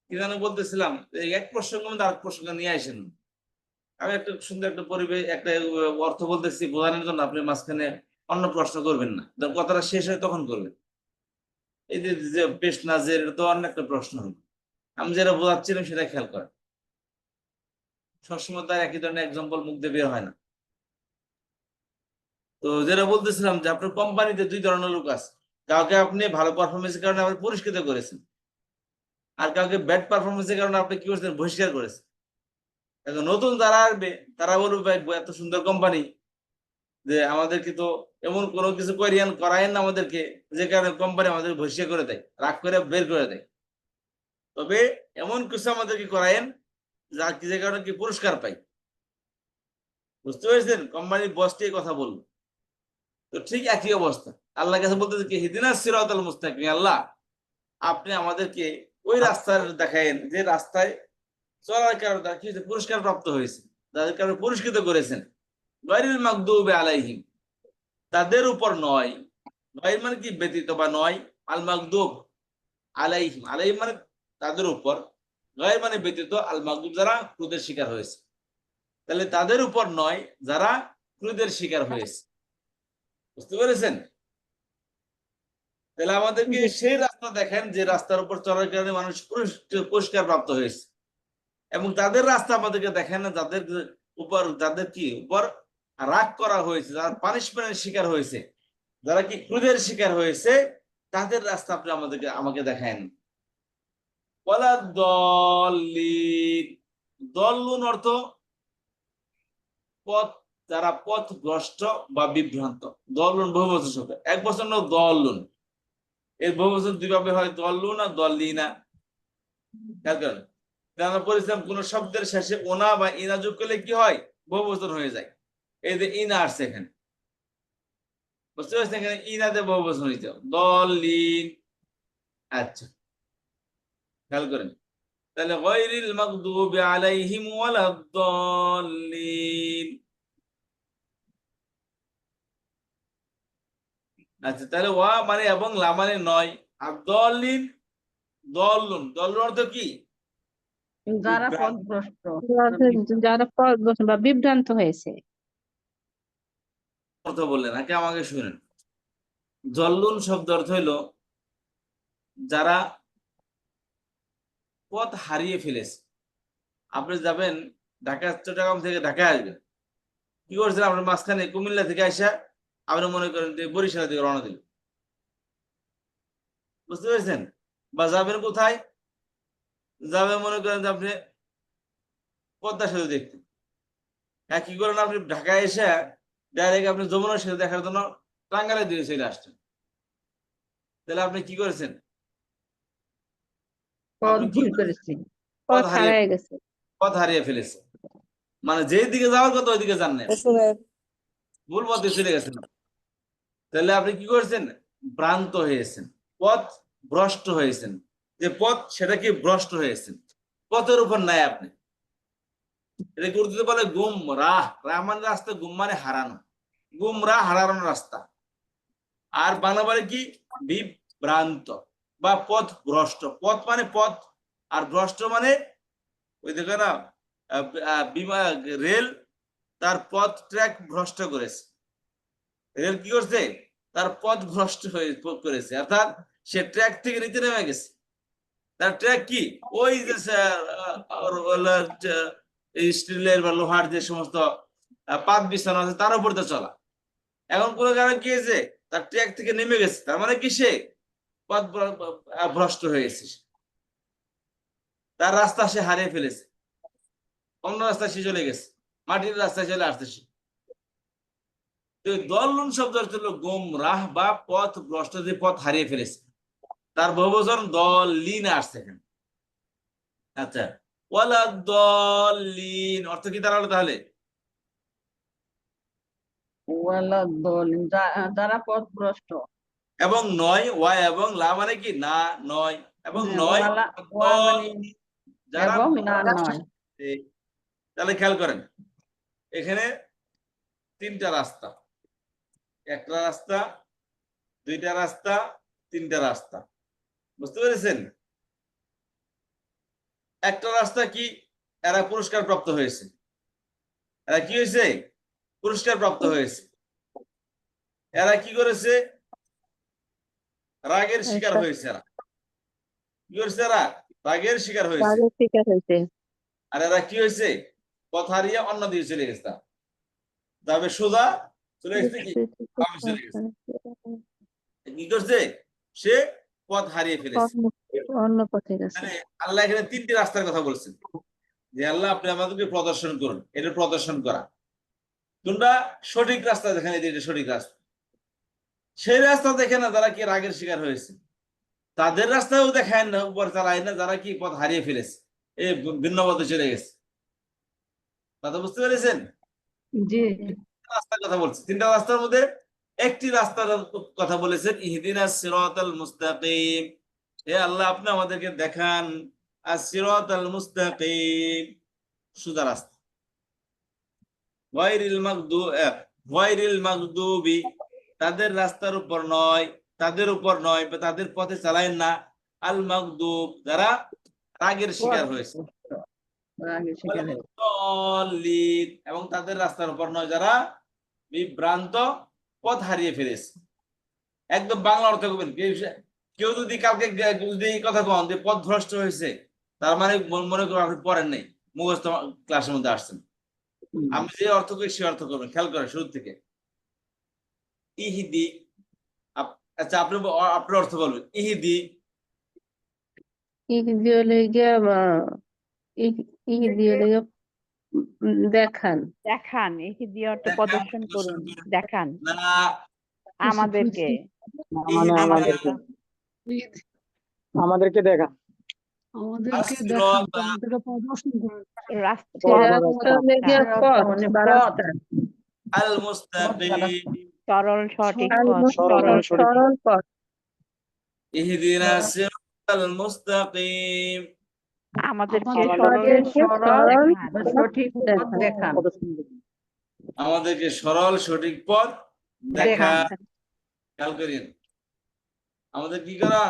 কি যেন বলতেছিলাম, এই এক প্রসঙ্গ মধ্যে আরেক প্রসঙ্গ নিয়ে আসেন। আমি একটা সুন্দর একটা পরিবেশ, একটা অর্থ বলতেছি বোঝানোর জন্য, আপনি মাঝখানে অন্য প্রশ্ন করবেন না, যখন কথাটা শেষ হয় তখন করবেন। এই যে যে পেশ নাজের, এটা তো অন্য একটা প্রশ্ন হলো। আমি যেটা বোঝাচ্ছিলাম সেটা খেয়াল করেন। সবসময় তার একই ধরনের এক্সাম্পল মুখ দিয়ে বের হয় না। তো যেটা বলতেছিলাম যে আপনার কোম্পানিতে দুই ধরনের লোক আছে, কাউকে আপনি ভালো পারফরমেন্সের কারণে আপনি পুরস্কৃত করেছেন, আর কাউকে ব্যাড পারফরমেন্সের কারণে আপনি কি করেছেন, বহিষ্কার করেছেন। এখন নতুন যারা আসবে তারা বলবে ভাই এত সুন্দর কোম্পানি, যে আমাদেরকে তো এমন কোনো কিছু করায়েন না আমাদেরকে, যে কারণে কোম্পানি আমাদের বহিষ্কার করে দেয়, রাগ করে বের করে দেয়। তবে এমন কিছু আমাদেরকে করায়েন যে কারণে কি পুরস্কার পাই। বুঝতে পেরেছেন? কোম্পানির বসটি এই কথা বললো। তো ঠিক একই অবস্থা আল্লাহর কাছে বলতেছে কি, হিদিনাস সিরাতাল মুস্তাকিম, আল্লাহ আপনি আমাদেরকে ওই রাস্তার দেখায়েন যে রাস্তায় চলার কারণে তারা কি হয়েছে, পুরস্কার প্রাপ্ত হয়েছে, তাদেরকে আপনি পুরস্কৃত করেছেন। গায়রিল মাগদুবি আলাইহিম, তাদের উপর নয়, গায়র মানে কি ব্যতীত বা নয়, আল মাগদুব আলাইহিম, আলাইহিম মানে তাদের উপর, গায়র মানে ব্যতীত, আল মাগদুব যারা ক্রোধের শিকার হয়েছে। তাহলে তাদের উপর নয় যারা ক্রোধের শিকার হয়েছে। বুঝতে পেরেছেন? তাহলে আমাদেরকে সেই রাস্তা দেখেন যে রাস্তার উপর চলার কারণে মানুষ পুরস্কার প্রাপ্ত হয়েছে, এবং তাদের রাস্তা আমাদেরকে দেখেন না যাদের উপর, যাদের কি উপর রাগ করা হয়েছে, যারা পানিশমেন্টের শিকার হয়েছে, যারা কি ক্রোধের শিকার হয়েছে, তাদের রাস্তা আপনি আমাকে দেখেন। ওয়ালা দল্লিন, দল্লুন অর্থ পথ, যারা পথভ্রষ্ট বা বিভ্রান্ত। দল্লুন বহুবচন শব্দ, এক বচন না দল্লুন, এর বহুবচন দুই ভাবে হয়, দল্লুন আর দল্লিনা। আমরা পড়েছিলাম কোন শব্দের শেষে ওনা বা ইনা যোগ করলে কি হয়, বহুবচন হয়ে যায়। এই যে ইনা আসছে এখানে, বুঝতে পারছেন? এখানে ইনাতে বহুবচন হয়েছে, দল্লিন। আচ্ছা, খেয়াল করেন। তাহলে গায়রিল মাগদুবি আলাইহিম ওয়ালাদ-দাল্লিন। আচ্ছা, তাহলে ওয়া মানে এবং লা মানে নয়, আর দল্লিন, দল্লুন, দল্লুন অর্থ কি, যারা বিভ্রান্ত। পথভ্রষ্ট যারা পথভ্রষ্ট বা বিভ্রান্ত হয়েছে। অর্থ বললেন আগে, আমাকে শুনেন। জল্লুন শব্দ অর্থ হইল যারা পথ হারিয়ে ফেলেছে। আপনি যাবেন ঢাকা, চট্টগ্রাম থেকে ঢাকায় আসবেন, কি করছেন আপনার মাঝখানে কুমিল্লা থেকে আসা আপনি মনে করেন যে বরিশাল থেকে রওনা দিল, বুঝতে পেরেছেন? বা যাবেন কোথায়? যাবে মনে করেন যে আপনি পদ্মা সেতু দেখতে। হ্যাঁ, কি করেন আপনি ঢাকায় এসে ডাইরেক্ট আপনি যমুনা সেতু দেখার জন্য টাঙ্গাইলের দিকে চলে আসছেন, তাহলে আপনি কি করেছেন? পথ আপনি কি ভুল করেছেন? করেছি। পথ হারায় গেছে। পথ হারিয়ে ফেলেছে, মানে যেই দিকে যাওয়ার কথা ওই দিকে যান না, ভুল পথে চলে গেছেন। তাহলে আপনি কি করেছেন? ভ্রান্ত হয়েছেন, পথ ভ্রষ্ট হয়েছেন। যে পথ সেটা কি ভ্রষ্ট হয়েছেন, পথের উপর নাই আপনি। এটা উর্দুতে বলে গুম রাহ। রাহ মানে রাস্তা, গুম মানে হারানো, গুমরাহ হারানোর রাস্তা। আর বাংলা বলে কি? বিভ্রান্ত বা পথ ভ্রষ্ট। পথ মানে পথ, আর ভ্রষ্ট মানে ওই দেখো না, রেল তার পথ ট্র্যাক ভ্রষ্ট করেছে। রেল কি করছে? তার পথ ভ্রষ্ট হয়ে করেছে, অর্থাৎ সে ট্র্যাক থেকে নিচে নেমে গেছে। তার ট্র্যাক কি? ওই যে স্টিলের বা লোহার যে সমস্ত পাত বিছানো আছে তার উপর দিয়ে চলা। এখন কোনো কারণে কি হয়েছে? তার ট্র্যাক থেকে নেমে গেছে, তার মানে কি সে পথ ভ্রষ্ট হয়েছে, তার রাস্তা সে হারিয়ে ফেলেছে, অন্য রাস্তায় সে চলে গেছে, মাটির রাস্তায় চলে আসছে সে। দলন শব্দ হলো গোমরাহ বা পথ ভ্রষ্ট, যে পথ হারিয়ে ফেলেছে, তার বহুবচন দলিন আসছে এখানে। আচ্ছা, ওয়ালা দলিন অর্থ কি দাঁড়ালো তাহলে? যারা পথভ্রষ্ট। এবং নয়, ওয়া এবং লা মানে কি? না নয়, এবং নয় ওয়া মানে যারা এবং না নয়। তাহলে খেয়াল করেন, এখানে তিনটা রাস্তা, একটা রাস্তা, দুইটা রাস্তা, তিনটা রাস্তা, বুঝতে পেরেছেন? একটা রাস্তা কি? এরা পুরস্কার প্রাপ্ত হয়েছে। এরা কি হয়েছে? পুরস্কার প্রাপ্ত হয়েছে। এরা কি করেছে? রাগের শিকার হয়েছে। এরা কি করেছে? এরা রাগের শিকার হয়েছে। আর এরা কি হয়েছে? পথ হারিয়ে অন্য দিকে চলে গেছে, তবে সোজা চলে গেছে কি? বামে চলে গেছে। কি করছে? সে পথ হারিয়ে ফেলেছে। অন্য পথে গেছে। মানে আল্লাহ এখানে তিনটি রাস্তার কথা বলছেন, যে আল্লাহ আপনি আমাদেরকে প্রদর্শন করুন। এটা প্রদর্শন করা, তোমরা সঠিক রাস্তা দেখেন, এটা সঠিক রাস্তা। সেই রাস্তা দেখে না যারা কি রাগের শিকার হয়েছে, তাদের রাস্তাও দেখায় না, উপর চালায় না যারা কি পথ হারিয়ে ফেলেছে, এই ভিন্ন পথে চলে গেছে। কথা বুঝতে পেরেছেন? জি। রাস্তার কথা বলছি, তিনটা রাস্তার মধ্যে একটি রাস্তার কথা বলেছেন, ইহদিনাস সিরাতাল মুস্তাকিম। হে আল্লাহ আপনি আমাদেরকে দেখান as-siratal মুস্তাকিম, সোজা রাস্তা। গায়রিল মাগদুবি, তাদের রাস্তার উপর নয়, তাদের উপর নয়, বা তাদের পথে চালায় না। আল মাগদুব, যারা রাগের শিকার হয়েছে। এবং তাদের রাস্তার উপর নয়, যারা বিভ্রান্ত, পথ হারিয়ে ফেলেছে। একদম বাংলা অর্থ করবেন। কেউ যদি কালকে যদি এই কথা কন যে পথ ভ্রষ্ট হয়েছে, তার মানে মনে করুন আপনি পড়েন নাই, মুখস্থ ক্লাসের মধ্যে আসছেন। আমি যে অর্থ করি সে অর্থ করবেন, খেয়াল করেন শুরু থেকে। ইহিদি, আচ্ছা আপনি আপনার অর্থ বলবেন। ইহিদি, দেখান। দেখান, এই দিয়ে অর্থ প্রদর্শন করুন, দেখান না, আমাদেরকে। মানে আমাদেরকে আমাদেরকে দেখা, আমাদেরকে দেখান, আমাদেরকে প্রদর্শন করুন। আল মুস্তাকিম, সরল সঠিক পথ। সরল পথ। ইহদিনাস সিরাতাল মুস্তাকিম, আমাদেরকে সঠিক পথ দেখান। আমাদেরকে সরল সঠিক পথ দেখা। খেয়াল করেন, আমাদের কি করা?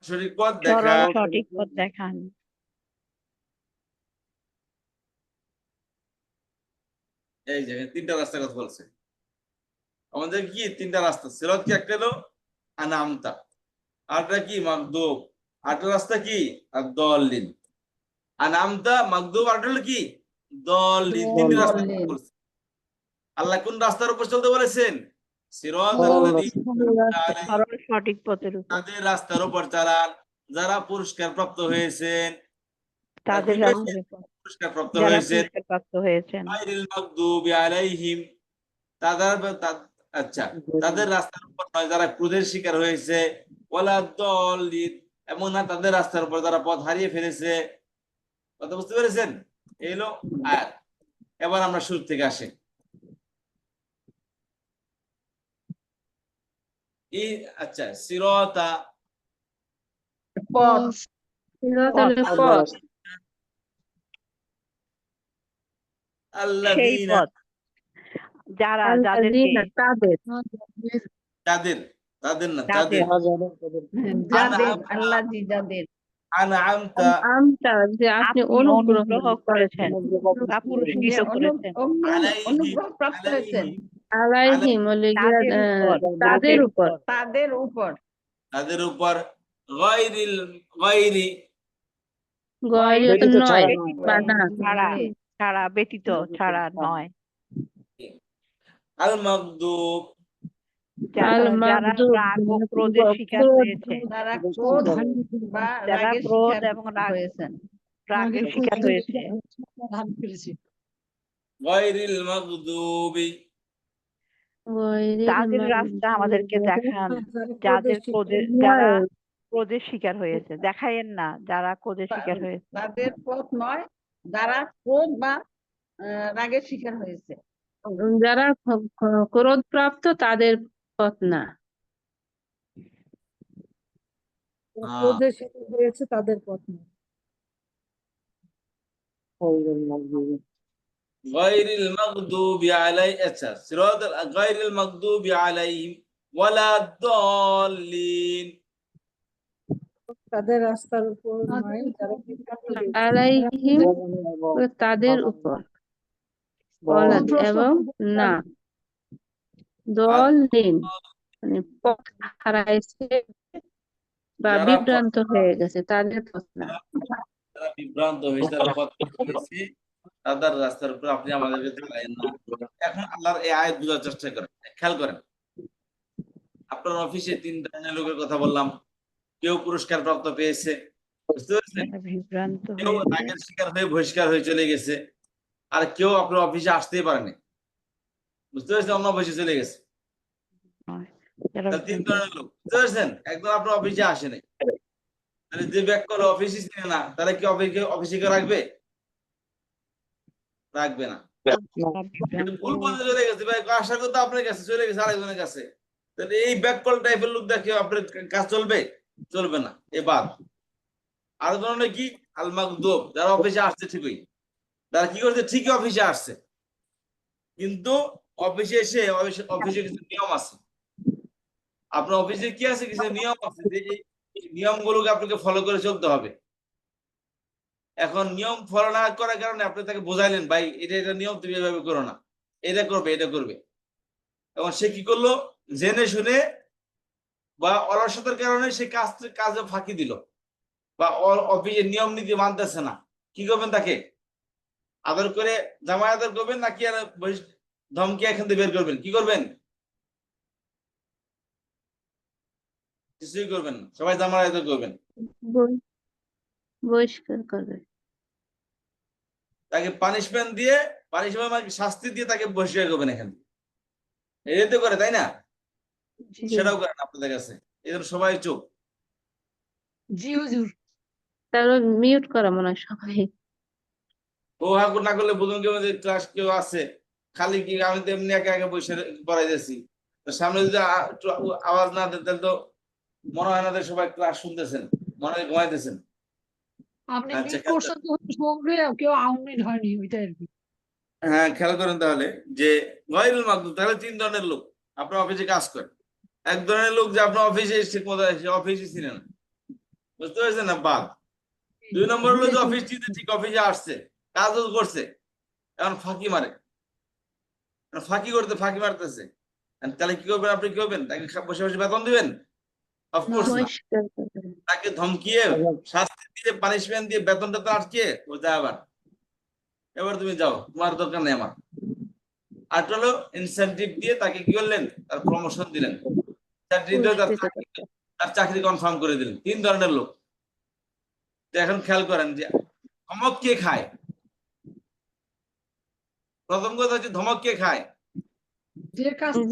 সঠিক পথ দেখা। সঠিক পথ দেখান। এই যে তিনটা রাস্তার কথা বলছে। আমাদের কি তিনটা রাস্তা, সিরাত কি একটা হলো আনামতা, আরটা কি মাগদুব, আরটা রাস্তা কি ad-dallin। আনামতা, মাগদুব, আরটা হলো কি দলিন। তিনটি রাস্তা বলছে। আল্লাহ কোন রাস্তার উপর চলতে বলেছেন? সিরাতাল্লাযীনা আলাইহিম, সরল সঠিক পথের উপর তাদের রাস্তার উপর চালান যারা পুরস্কার প্রাপ্ত হয়েছেন। তারা তাদের কি পেয়েছেন? রাস্তার উপর পুরস্কার প্রাপ্ত যারা হয়েছেন। পুরস্কার প্রাপ্ত হয়েছেন। গায়রিল মাগদুবি আলাইহিম, আচ্ছা, তাদের রাস্তার উপর নয় যারা ক্রোধের শিকার হয়েছে, ওয়ালা দল্লিন, এমন না তাদের রাস্তার উপর যারা পথ হারিয়ে ফেলেছে। কথা বুঝতে পেরেছেন? এই হলো আয়াত। এবার আমরা শুরু থেকে আসি। আচ্ছা, সিরাতা পথ, সিরাত হলো পথ, সেই আল্লাযীনা, পথ যারা যাদেরকে আল্লাযীনা তাদের, তাদের, তাদের না, যাদের তাদের যাদের আল্লাহ যাদের আনআমতা আমটা যে আপনি আপনি অনুগ্রহ অনুগ্রহ করেছেন, করেছেন বা পুরস্কৃত করেছেন আলাইহিম, অনুগ্রহ প্রাপ্ত হয়েছেন আলাইহিম হলে গিয়া তাদের উপর তাদের উপর, তাদের উপর, তাদের উপর গায়রিল গায়রি, গয়রিত নয় বা না, ছাড়া ছাড়া ব্যতীত ছাড়া নয়, আল মাগদুব, আল যারা মাগদুব রাগ ও ক্রোধের শিকার ক্রোধ, হয়েছে, যারা ক্রোধ বা যারা রাগের ক্রোধ শিকার এবং রাগ হয়েছেন। রাগের শিকার হয়েছে, গায়রিল মাগদুবি, গয়রিল তাদের রাস্তা আমাদেরকে দেখান, যাদের যারা ক্রোধের শিকার হয়েছে। দেখায়েন না যারা ক্রোধের শিকার হয়েছে। তাদের পথ নয় যারা ক্রোধ বা রাগের শিকার হয়েছে। যারা ক্রোধ প্রাপ্ত তাদের পথ না, হয়েছে তাদের পথ না। গায়রিল মাগদুবি আচ্ছা, গায়রিল মাগদুবি আলাইহিম ওয়ালা দল্লিন, তাদের রাস্তার উপর নয় যারা আলাইহিম তাদের উপর, বলাদ এবং না, দলিন মানে পথ হারাইছে বা যারা বিভ্রান্ত হয়ে গেছে তাদের পথ না। যারা বিভ্রান্ত হয়েছে, তারা পথ হারিয়েছে, তাদের রাস্তার উপর আপনি আমাদেরকে চালায়েন না। এখন আল্লাহর এই আয়াত বোঝার চেষ্টা করেন, খেয়াল করেন। আপনার অফিসে 3 ধরনের লোকের কথা বললাম। কেউ পুরস্কার প্রাপ্ত পেয়েছে, বুঝতে পেরেছেন? যারা বিভ্রান্ত কেউ হয়েছে, রাগের শিকার হয়ে বহিষ্কার হয়ে চলে গেছে, আর কেউ আপনার অফিসে আসতেই পারেনি, বুঝতে পেরেছেন? অন্য অফিসে চলে গেছে। যারা তাহলে 3 ধরনের লোক, বুঝতে পেরেছেন? একদম আপনার অফিসে আসেনি, তাহলে যে ব্যাক করে অফিসে চিনে না, তাহলে কি অফিসে কেউ রাখবে? রাখবে না। কিন্তু ভুল পথে চলে গেছে, ভাই আসার কথা আপনার কাছে, চলে গেছে আরেকজনের কাছে, তাহলে এই ব্যাক কল টাইপের লোক দেখে আপনার কাজ চলবে? চলবে না, এবার আর ধরনের কি আল মাগদুব, যারা অফিসে আসছে ঠিকই, তারা কি করছে? ঠিকই অফিসে আসছে, কিন্তু অফিসে এসে অফিসে কিছু নিয়ম আছে। আপনার অফিসে কি আছে? কিছু নিয়ম আছে, যে এই নিয়মগুলোকে আপনাকে ফলো করে চলতে হবে। এখন নিয়ম ফলো না করার কারণে আপনি তাকে বোঝাইলেন, ভাই এটা নিয়ম, তুমি এভাবে করো না, এটা করবে, এটা করবে। এবং সে কি করলো? জেনে শুনে বা অলসতার কারণে সে কাজে ফাঁকি দিল, বা অফিসের নিয়ম নীতি মানতেছে না। কি করবেন? তাকে আদর করে জামাই আদর করবেন, নাকি আর ধমকি এখান থেকে বের করবেন? কি করবেন? কিছুই করবেন না, সবাই জামাই আদর করবেন। বহিষ্কার করবে, তাকে পানিশমেন্ট দিয়ে, পানিশমেন্ট মানে শাস্তি দিয়ে তাকে বহিষ্কার করবেন এখান থেকে। এই তো করে, তাই না? সেটাও করেন আপনাদের কাছে, এই জন্য সবাই চুপ। জি হুজুর। তারপর মিউট করা মনে হয় সবাই। ও হাকুর না করলে বুঝুন কেউ ক্লাস কেউ আছে, খালি কি আমি তো এমনি একা একা বসে পড়াই দিয়েছি, তো সামনে যদি একটু আওয়াজ না দেন তাহলে তো মনে হয় না যে সবাই ক্লাস শুনতেছেন, মনে হয় ঘুমাইতেছেন। আপনি আচ্ছা, মিট করছেন তো সঙ্গে কেউ আউটমিট হয়নি, ওইটাই আর কি। হ্যাঁ, খেয়াল করেন তাহলে যে গায়রুল মাগদুব, তাহলে 3 ধরনের লোক আপনার অফিসে কাজ করে। এক ধরনের লোক যে আপনার অফিসে ঠিক মতো অফিসে ছিলেন, বুঝতে পেরেছেন না? বাদ। 2 নম্বর হলো যে অফিস চিনতে ঠিক অফিসে আসছে, কাজও করছে, এখন ফাঁকি মারে, ফাঁকি মারতেছে। তাহলে কি করবেন? আপনি কি করবেন? তাকে বসে বসে বেতন দিবেন? অফকোর্স না। বহিষ্কার করবে, তাকে ধমকিয়ে, শাস্তি দিয়ে, পানিশমেন্ট দিয়ে, বেতনটা তো আটকে ও যা, এবার তুমি যাও, তোমার দরকার নেই আমার। আর হলো ইনসেনটিভ দিয়ে তাকে কি করলেন, তার প্রমোশন দিলেন, তার চাকরি কনফার্ম করে দিলেন। 3 ধরনের লোক। তো এখন খেয়াল করেন যে ধমক কে খায়। প্রথম কথা হচ্ছে ধমক কে খায়,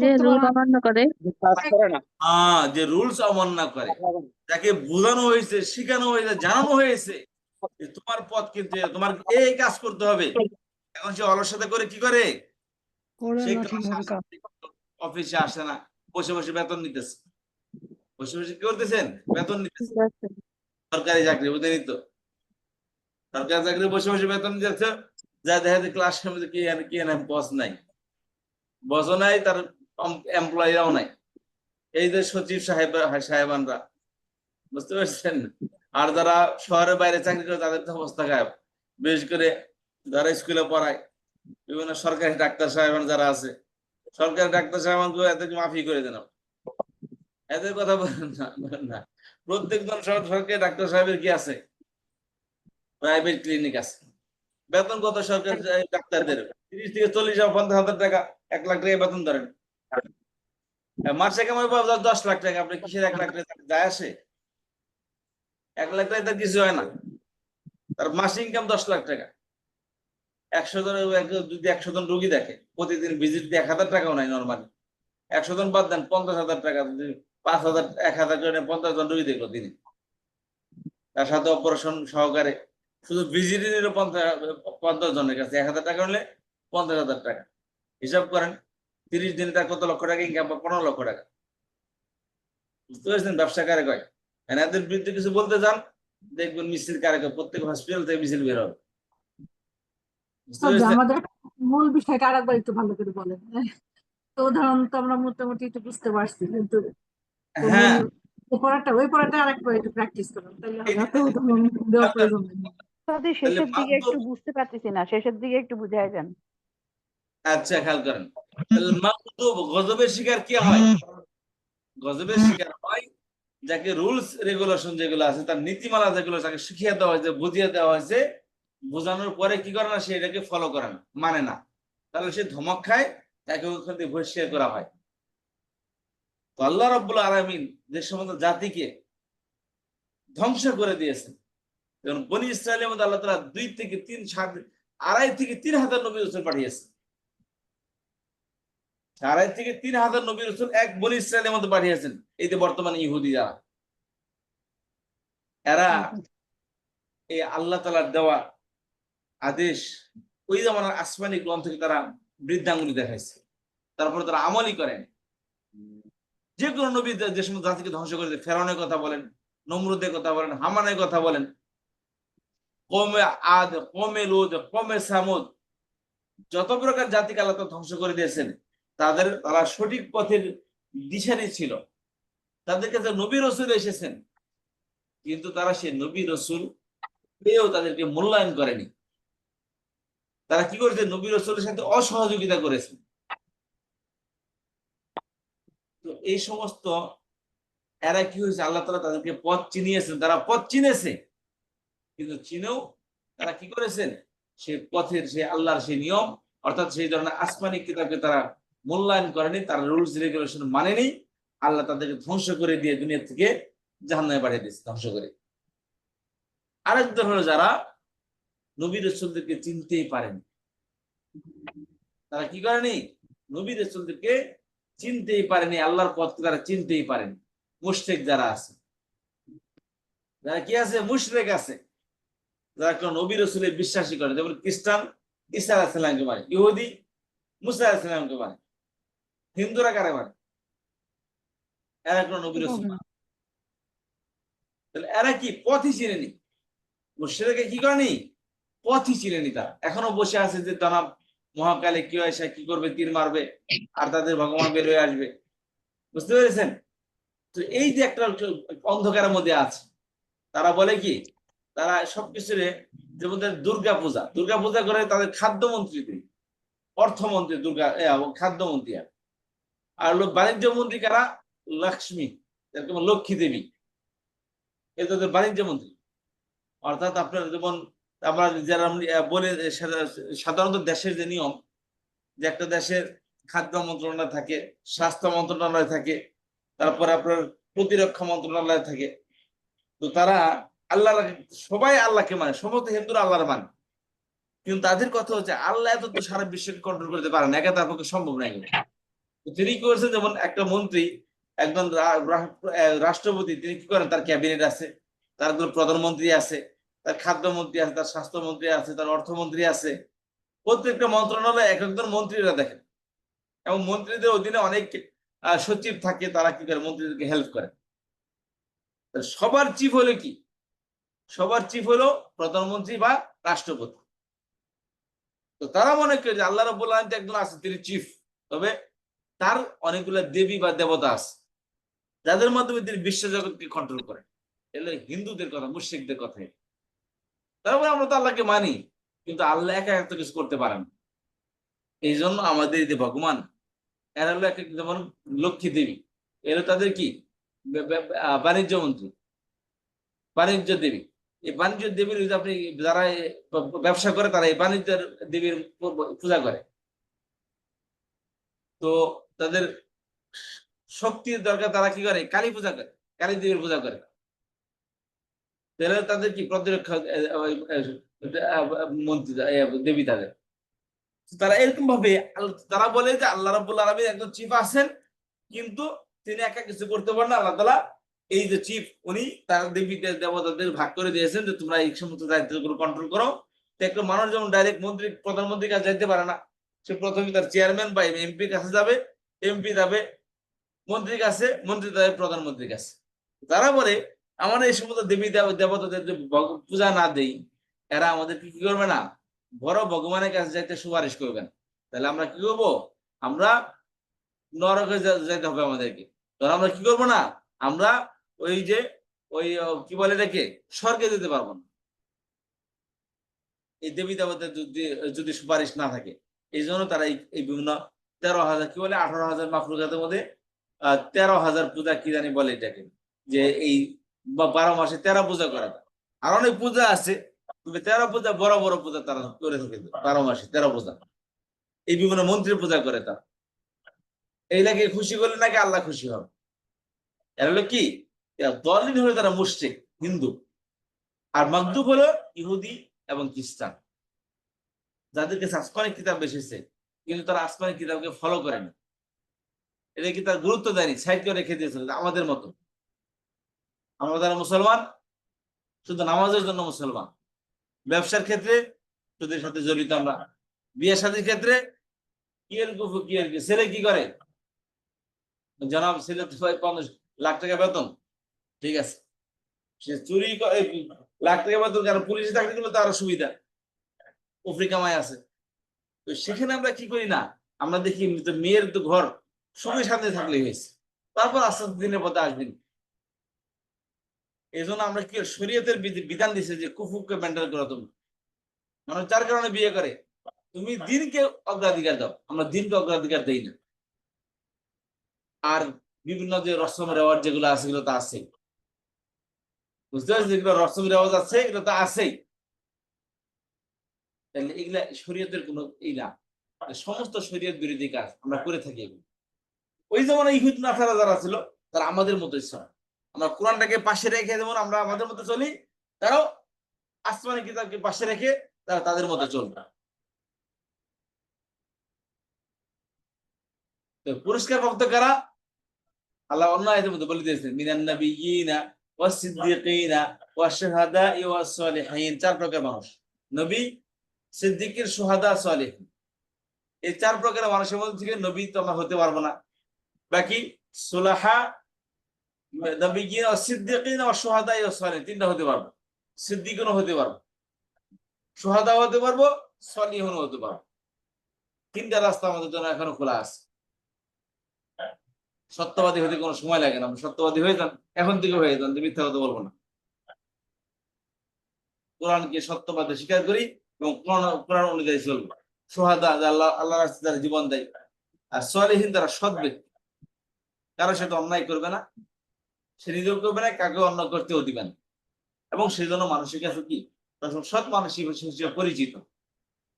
যে রোল অমান্য করে। যে রুলস অমান্য করে, যাকে বোঝানো হয়েছে, শিখানো হয়েছে, জানানো হয়েছে যে তোমার পথ কিন্তু তোমার এই কাজ করতে হবে, এখন সে অলসতা করে কি করে, সে অফিসে আসে না, বসে বসে বেতন নিতেছে। বসে বসে কি করতেছেন, বেতন নিতেছে। সরকারি চাকরি বুঝেনি তো, সরকারি চাকরি বসে বসে বেতন নিতেছে, যা দেখা যায় ক্লাসের মধ্যে কি বস নাই, বসও নাই, তার এমপ্লয়িরাও নাই। এই যে সচিব সাহেবানরা, বুঝতে পারছেন। আর যারা শহরের বাইরে চাকরি করে তাদের তো অবস্থা খারাপ, বিশেষ করে যারা স্কুলে পড়ায়, বিভিন্ন সরকারি ডাক্তার সাহেবান যারা আছে, সরকারি ডাক্তার সাহেবানকে এত মাফি করে দেন, এদের কথা বলেন না। প্রত্যেকজন সরকারি ডাক্তার সাহেবের কি আছে, প্রাইভেট ক্লিনিক আছে। বেতন কত সরকারি ডাক্তারদের? 30 থেকে 40 বা 50,000 টাকা, 1 লাখ টাকা বেতন ধরেন। মাসে কামাই পাবো 10 লাখ টাকা, আপনি কিসের 1 লাখ টাকা যায় আসে? 1 লাখ টাকা তার কিছু হয় না, তার মাসে ইনকাম 10 লাখ টাকা। 100 জন, যদি 100 জন রোগী দেখে, প্রতিদিন ভিজিট 1,000 টাকাও নাই নর্মালি। 100 জন বাদ দেন, 50,000 টাকা, 5,000 1,000 জনে 50 জন রোগী দেখলো তিনি, তার সাথে অপারেশন সহকারে শুধু ভিজিটিংয়েরও 50 জনের কাছে 1,000 টাকা হলে 50,000 টাকা। হিসাব করেন 30 দিনে তার কত লক্ষ টাকা ইনকাম, 15 লক্ষ টাকা। বুঝতে পারছেন ব্যবসা কারে কয়। এনাদের বিরুদ্ধে কিছু বলতে যান, দেখবেন মিছিল কারে কয়, প্রত্যেক হসপিটাল থেকে মিছিল বের হবে। বুঝতে পারছেন? আমাদের মূল বিষয়টা আরেকবার একটু ভালো করে বলেন। তো উদাহরণ তো আমরা মোটামুটি একটু বুঝতে পারছি, কিন্তু হ্যাঁ, ওই পড়াটা আরেকবার একটু প্র্যাকটিস করুন, তাহলে হবে। এত উদাহরণ দেওয়ার প্রয়োজন নেই। তাদের শেষের দিকে একটু বুঝতে পারতেছি না, শেষের দিকে একটু বুঝাই দেন। আচ্ছা খেয়াল করেন, গজবের শিকার কি হয়? গজবের শিকার হয় যাকে রুলস রেগুলেশন যেগুলো আছে, তার নীতিমালা যেগুলো তাকে শিখিয়ে দেওয়া হয়েছে, বুঝিয়ে দেওয়া হয়েছে, বোঝানোর পরে কি করে না, সে এটাকে ফলো করে না, মানে না, তাহলে সে ধমক খায়, তাকে ওখান থেকে বহিষ্কার করা হয়। তো আল্লাহ রাব্বুল আলামিন যে সমস্ত জাতিকে ধ্বংস করে দিয়েছেন, যেমন বনি ইসরায়েলের মধ্যে আল্লাহ তাআলা 2 থেকে 3 2.5 থেকে 3,000 নবী রাসূল পাঠিয়েছেন। 2.5 থেকে 3,000 নবী রাসূল এক বনি ইসরায়েলের মধ্যে পাঠিয়েছেন। এই যে বর্তমানে ইহুদি যারা, এরা এই আল্লাহ তাআলার দেওয়া আদেশ ওই জামানার আসমানি গ্রন্থকে তারা বৃদ্ধাঙ্গুলি দেখাইছে, তারপরে তারা আমলই করেন। যে কোনো নবী যে সমস্ত জাতিকে ধ্বংস করেছে, ফেরাউনের কথা বলেন, নমরুদের কথা বলেন, হামানের কথা বলেন, কওমে আদ, কওমে লূত, কওমে সামুদ, যত প্রকার জাতিকে আল্লাহ তাআলা ধ্বংস করে দিয়েছেন, তারা সঠিক পথের দিশারি ছিল, তাদের কাছে নবী রাসূল এসেছেন, কিন্তু তারা সেই নবী রাসূল পেয়েও তাদেরকে মূল্যায়ন করেনি। তারা কি করেছে, নবী রাসূলের সাথে অসহযোগিতা করেছে। তো এই সমস্ত এরা কি হয়েছে, আল্লাহ তাআলা তাদেরকে পথ চিনিয়েছেন, তারা পথ চিনেছে, কিন্তু চিনেও তারা কি করেছেন, সেই পথের, সেই আল্লাহর সেই নিয়ম, অর্থাৎ সেই ধরনের আসমানি কিতাবকে তারা মূল্যায়ন করেনি, তারা রুলস রেগুলেশন মানেনি। আল্লাহ তাদেরকে ধ্বংস করে দিয়ে দুনিয়া থেকে জাহান্নামে পাঠিয়ে দিয়েছে, ধ্বংস করে। আরেক দল হলো যারা নবী রাসূলদেরকে চিনতেই পারেনি। তারা কি করেনি, নবী রাসূলদেরকে চিনতেই পারেনি, আল্লাহর পথকে তারা চিনতেই পারেনি। মুশরিক যারা আছে, যারা কি আছে, মুশরিক আছে, যারা কোন নবী রাসূলের বিশ্বাসী করে, যেমন খ্রিস্টান ঈসা আলাইহিস সালামকে মানে, ইহুদি মুসা আলাইহিস সালামকে মানে, হিন্দুরা কারে মানে, এরা কোন নবী রাসূল মানে। তাহলে এরা কি পথই চিনেনি, মুশরিকরা কি করেনি, পথই চিনেনি। তারা এখনো বসে আছে যে জনাব মহাকালে কি হয়, সে কি করবে, তীর মারবে, আর তাদের ভগবান বের হয়ে আসবে। বুঝতে পেরেছেন? তো এই যে একটা অন্ধকারের মধ্যে আছে, তারা বলে কি, তারা সবকিছুর, যেমন দুর্গা পূজা করে তাদের খাদ্যমন্ত্রী, অর্থমন্ত্রী খাদ্যমন্ত্রী, আর বাণিজ্য মন্ত্রী কারা, লক্ষ্মী, যেরকম লক্ষ্মী দেবী, এ তাদের বাণিজ্য মন্ত্রী। অর্থাৎ আপনার যেমন আমরা যারা বলে সাধারণত দেশের যে নিয়ম, যে একটা দেশের খাদ্য মন্ত্রণালয় থাকে, স্বাস্থ্য মন্ত্রণালয় থাকে, তারপরে আপনার প্রতিরক্ষা মন্ত্রণালয় থাকে। তো তারা আল্লাহ, সবাই আল্লাহকে মানে, সমস্ত হিন্দুরা আল্লাহর মানে, কিন্তু তাদের কথা হচ্ছে আল্লাহ এত তো সারা বিশ্বকে কন্ট্রোল করতে পারেন, একা তার পক্ষে সম্ভব নাই। তিনি কি করেছেন, যেমন একটা মন্ত্রী, একজন রাষ্ট্রপতি, তিনি কি করেন, তার ক্যাবিনেট আছে, তার প্রধানমন্ত্রী আছে, তার খাদ্যমন্ত্রী আছে, তার স্বাস্থ্যমন্ত্রী আছে, তার অর্থমন্ত্রী আছে। প্রত্যেকটা মন্ত্রণালয়ে এক একজন মন্ত্রীরা দেখেন, এবং মন্ত্রীদের অধীনে অনেক সচিব থাকে, তারা কি করে, মন্ত্রীদেরকে হেল্প করে। সবার চিফ হলো কি, সবার চিফ হলো প্রধানমন্ত্রী বা রাষ্ট্রপতি। তো তারা মনে করে যে আল্লাহ রাব্বুল আলামিন একজন আছে, তিনি চিফ, তবে তার অনেকগুলো দেবী বা দেবতা আছে যাদের মাধ্যমে তিনি বিশ্ব জগৎকে কন্ট্রোল করেন। এগুলো হিন্দুদের কথা, মুশরিকদের কথা। তারপরে আমরা তো আল্লাহকে মানি, কিন্তু আল্লাহ একা এত কিছু করতে পারেন। এই জন্য আমাদের যে ভগবান, এরা হলো এক, যেমন লক্ষ্মী দেবী, এরা তাদের কি বাণিজ্য মন্ত্রী, বাণিজ্য দেবী। এই বাণিজ্য দেবীর আপনি যারা ব্যবসা করে, তারা এই বাণিজ্যের দেবীর পূজা করে। তো তাদের শক্তির দরকার, তারা কি করে, কালী পূজা করে, কালী দেবীর পূজা করে। তাহলে তাদের কি প্রতিরক্ষা মন্ত্রী দেবী তাদের। তারা এরকম ভাবে তারা বলে যে আল্লাহ রাব্বুল আলামিন একজন চিফ আছেন, কিন্তু তিনি একা কিছু করতে পারেন না। আল্লাহ তাআলা এই যে চিফ, উনি তার দেবী দেবতাদের ভাগ করে দিয়েছেন যে তোমরা এই সমস্ত দায়িত্বগুলো কন্ট্রোল করো। তো একটা মানুষ যেমন ডাইরেক্ট মন্ত্রী, প্রধানমন্ত্রীর কাছে যাইতে পারে না, সে প্রথমে তার চেয়ারম্যান বা এমপির কাছে যাবে, এমপি যাবে মন্ত্রীর কাছে, মন্ত্রী যাবে প্রধানমন্ত্রীর কাছে। তারা বলে আমরা এই সমস্ত দেবী দেবতাদের পূজা না দেই, এরা আমাদের কি করবে না, বড় ভগবানের কাছে যাইতে সুপারিশ করবেন। তাহলে আমরা কি করবো, আমরা নরকে যাইতে হবে আমাদেরকে। তখন আমরা কি করবো না, আমরা ওই যে ওই কি বলে এটাকে, স্বর্গে যেতে পারবো না, এই দেবী দেবতাদের যদি সুপারিশ না থাকে। এই জন্য তারা এই বিভিন্ন 13,000 কি বলে 18,000 মাখলুকাতের মধ্যে 13,000 পূজা কি জানি বলে এটাকে, যে এই 12 মাসে 13 পূজা করা যায়। আর অনেক পূজা আছে, তবে 13 পূজা বড় বড় পূজা তারা করে থাকে, 12 মাসে 13 পূজা। এই বিভিন্ন মন্ত্রীর পূজা করে তারা। এইটাকে খুশি করলে নাকি আল্লাহ খুশি হবে। এরা হলো কি, দলিল হলো তারা মুশরিক হিন্দু, আর মাগদুব হলো ইহুদি এবং খ্রিস্টান, যাদের কাছে আসমানি কিতাব এসেছে, কিন্তু তারা আসমানি কিতাবকে ফলো করেনি, এটা কি তার গুরুত্ব দেয়নি, সাইড করে রেখে দিয়েছিল। আমাদের মতো আমরা যারা মুসলমান, শুধু নামাজের জন্য মুসলমান, ব্যবসার ক্ষেত্রে সুদের সাথে জড়িত আমরা, বিয়ে শাদীর ক্ষেত্রে কি এর গুফু কি এর, ছেলে কি করে, জনাব ছেলে 50 লাখ টাকা বেতন, ঠিক আছে, সে চুরি করে লাখ টাকা বেতন, কারণ পুলিশে চাকরি করলে তো আরো সুবিধা, উফরি কামাই আছে। তো সেখানে আমরা কি করি না, আমরা দেখি মেয়ের তো ঘর সুখে শান্তি থাকলেই হয়েছে, তারপর আস্তে আস্তে দিনের পথে আসবেন। এই জন্য আমরা কি শরীয়তের বিধান দিছে যে কুফুরকে মেন্টেন করো। তুমি মানুষ যার কারণে বিয়ে করে, তুমি দিনকে অগ্রাধিকার দাও, আমরা দিনকে অগ্রাধিকার দেই না। আর বিভিন্ন যে রসম রেওয়াজ যেগুলো আছে, এগুলো তো আছেই, বুঝতে পারছি, যেগুলো রসম রেওয়াজ আছে এগুলো তো আছেই। তাহলে এগুলা শরীয়তের কোনো এই না, সমস্ত শরীয়ত বিরোধী কাজ আমরা করে থাকি। ওই যেমন ইহুদ নাসারা যারা ছিল, তারা আমাদের মতোই ছিল। আমরা কোরআনটাকে পাশে রেখে যেমন আমরা আমাদের মতো চলি, তারাও আসমানি কিতাবকে পাশে রেখে তারা তাদের মতো চলবে। পুরস্কার প্রাপ্ত কারা, আল্লাহ অন্য আয়াতের মধ্যে বলে দিয়েছেন, মিনান নাবিয়িনা ওয়াস সিদ্দিকিনা ওয়াশ শুহাদাই ওয়াস সালিহিন। 4 প্রকার মানুষ, নবী, সিদ্দিকির, শুহাদা, সালিহিন। এই 4 প্রকারের মানুষের মধ্যে থেকে নবী তো আমরা হতে পারবো না, বাকি সুলাহা, নবিয়িন ওয়াস সিদ্দিকিন ওয়াশ শুহাদাই ওয়াস সালিহিন 3টা হতে পারবো। সিদ্দিকুনও হতে পারবো, শুহাদাও হতে পারবো, সালিহুনও হতে পারবো। 3টা রাস্তা আমাদের জন্য এখনো খোলা আছে। সত্যবাদী হতে কোনো সময় লাগে না, আমরা সত্যবাদী হয়ে যান, এখন থেকে হয়ে যান, যে মিথ্যা কথা বলবো না। কোরআনকে সত্যবাদী স্বীকার করি এবং কোরআন অনুযায়ী চলবো। শুহাদা, আল্লাহ রাস্তায় যারা জীবন দেয়, আর সালিহিন তারা সৎ ব্যক্তি, কারো সেটা অন্যায় করবে না, সে নিজেও করবে না, কাকেও অন্যায় করতেও দিবে না, এবং সেই জন্য মানুষের কাছে কি সৎ মানুষ হিসেবে পরিচিত।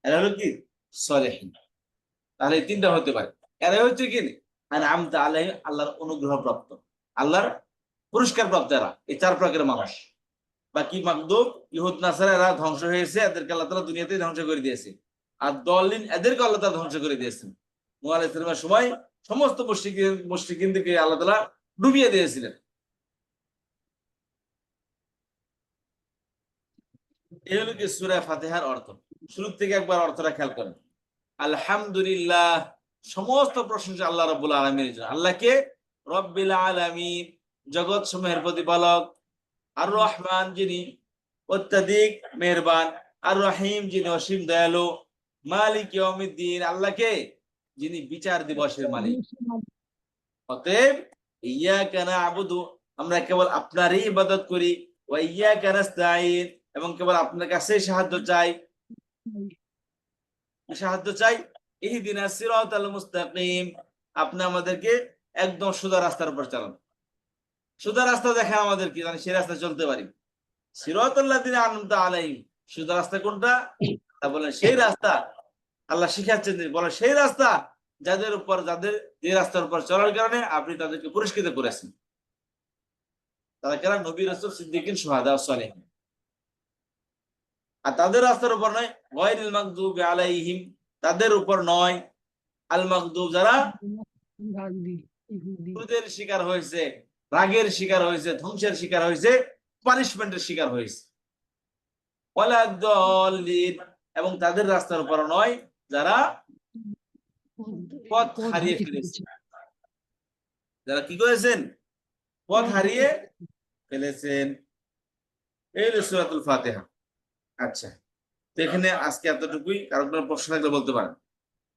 এরা হলো কি সালিহিন। তাহলে এই তিনটা হতে পারে। এরা হচ্ছে কি আনআমতা আলাইহিম, আল্লাহর অনুগ্রহ প্রাপ্ত, আল্লাহর পুরস্কার প্রাপ্ত এরা, এই 4 প্রকারের মানুষ। বাকি মাগদুব ইহুদ নাসারা এরা ধ্বংস হয়েছে, এদেরকে আল্লাহ তাআলা দুনিয়াতেই ধ্বংস করে দিয়েছে। আর দলিন এদেরকে আল্লাহ তাআলা ধ্বংস করে দিয়েছেন। নূহ আলাইহিস সালামের সময় সমস্ত মুশরিকিনদেরকে আল্লাহ তাআলা ডুবিয়ে দিয়েছিলেন। এই হলো কি সূরা ফাতিহার অর্থ। শুরু থেকে একবার অর্থটা খেয়াল করেন। আলহামদুলিল্লাহ, সমস্ত প্রশংসা আল্লাহ রাব্বুল আলামিনের জন্য। আল্লাহকে রব্বিল আলামিন, জগৎ সমূহের প্রতিপালক। আর রহমান, যিনি অত্যাধিক মেহেরবান। আর রহিম, যিনি অসীম দয়ালু। মালিক ইয়াউমিদ্দিন, আল্লাহকে যিনি বিচার দিবসের মালিক। অতএব ইয়াকা না'বুদু, আমরা কেবল আপনারই ইবাদত করি। ওয়া ইয়াকা নাস্তাঈন, এবং কেবল আপনার কাছে সাহায্য চাই। ইহদিনাস সিরাতাল মুস্তাকিম, আপনি আমাদেরকে একদম সোজা রাস্তার উপর চালান। সোজা রাস্তা দেখা আমাদেরকে, জানি সেই রাস্তায় চলতে পারি। সিরাতাল্লাযিনা আনআমতা আলাইহিম, সোজা রাস্তা কোনটা? তা বলেন সেই রাস্তা আল্লাহ শিখাচ্ছেন, বলেন সেই রাস্তা যে রাস্তার উপর চলার কারণে আপনি তাদেরকে পুরস্কৃত করেছেন। তারা কারা? নবী, রাসূল, সিদ্দিকিন, শুহাদা, সালেহিন। আর তাদের রাস্তার উপর নয়, গায়রিল মাগদুবি আলাইহিম, তাদের উপর নয়। আল মাগদুব, যারা ক্রোধের শিকার হয়েছে, রাগের শিকার হয়েছে, ধ্বংসের শিকার হয়েছে, পানিশমেন্টের শিকার হয়েছে। ওয়ালাদ-দাল্লিন, এবং তাদের রাস্তার উপর নয় যারা পথ হারিয়ে ফেলেছে। যারা কি করেছেন? পথ হারিয়ে ফেলেছেন। এই হলো সূরাতুল ফাতিহা। আচ্ছা, তো এখানে আজকে এতটুকুই। কারো কোনো প্রশ্ন থাকলে বলতে পারেন।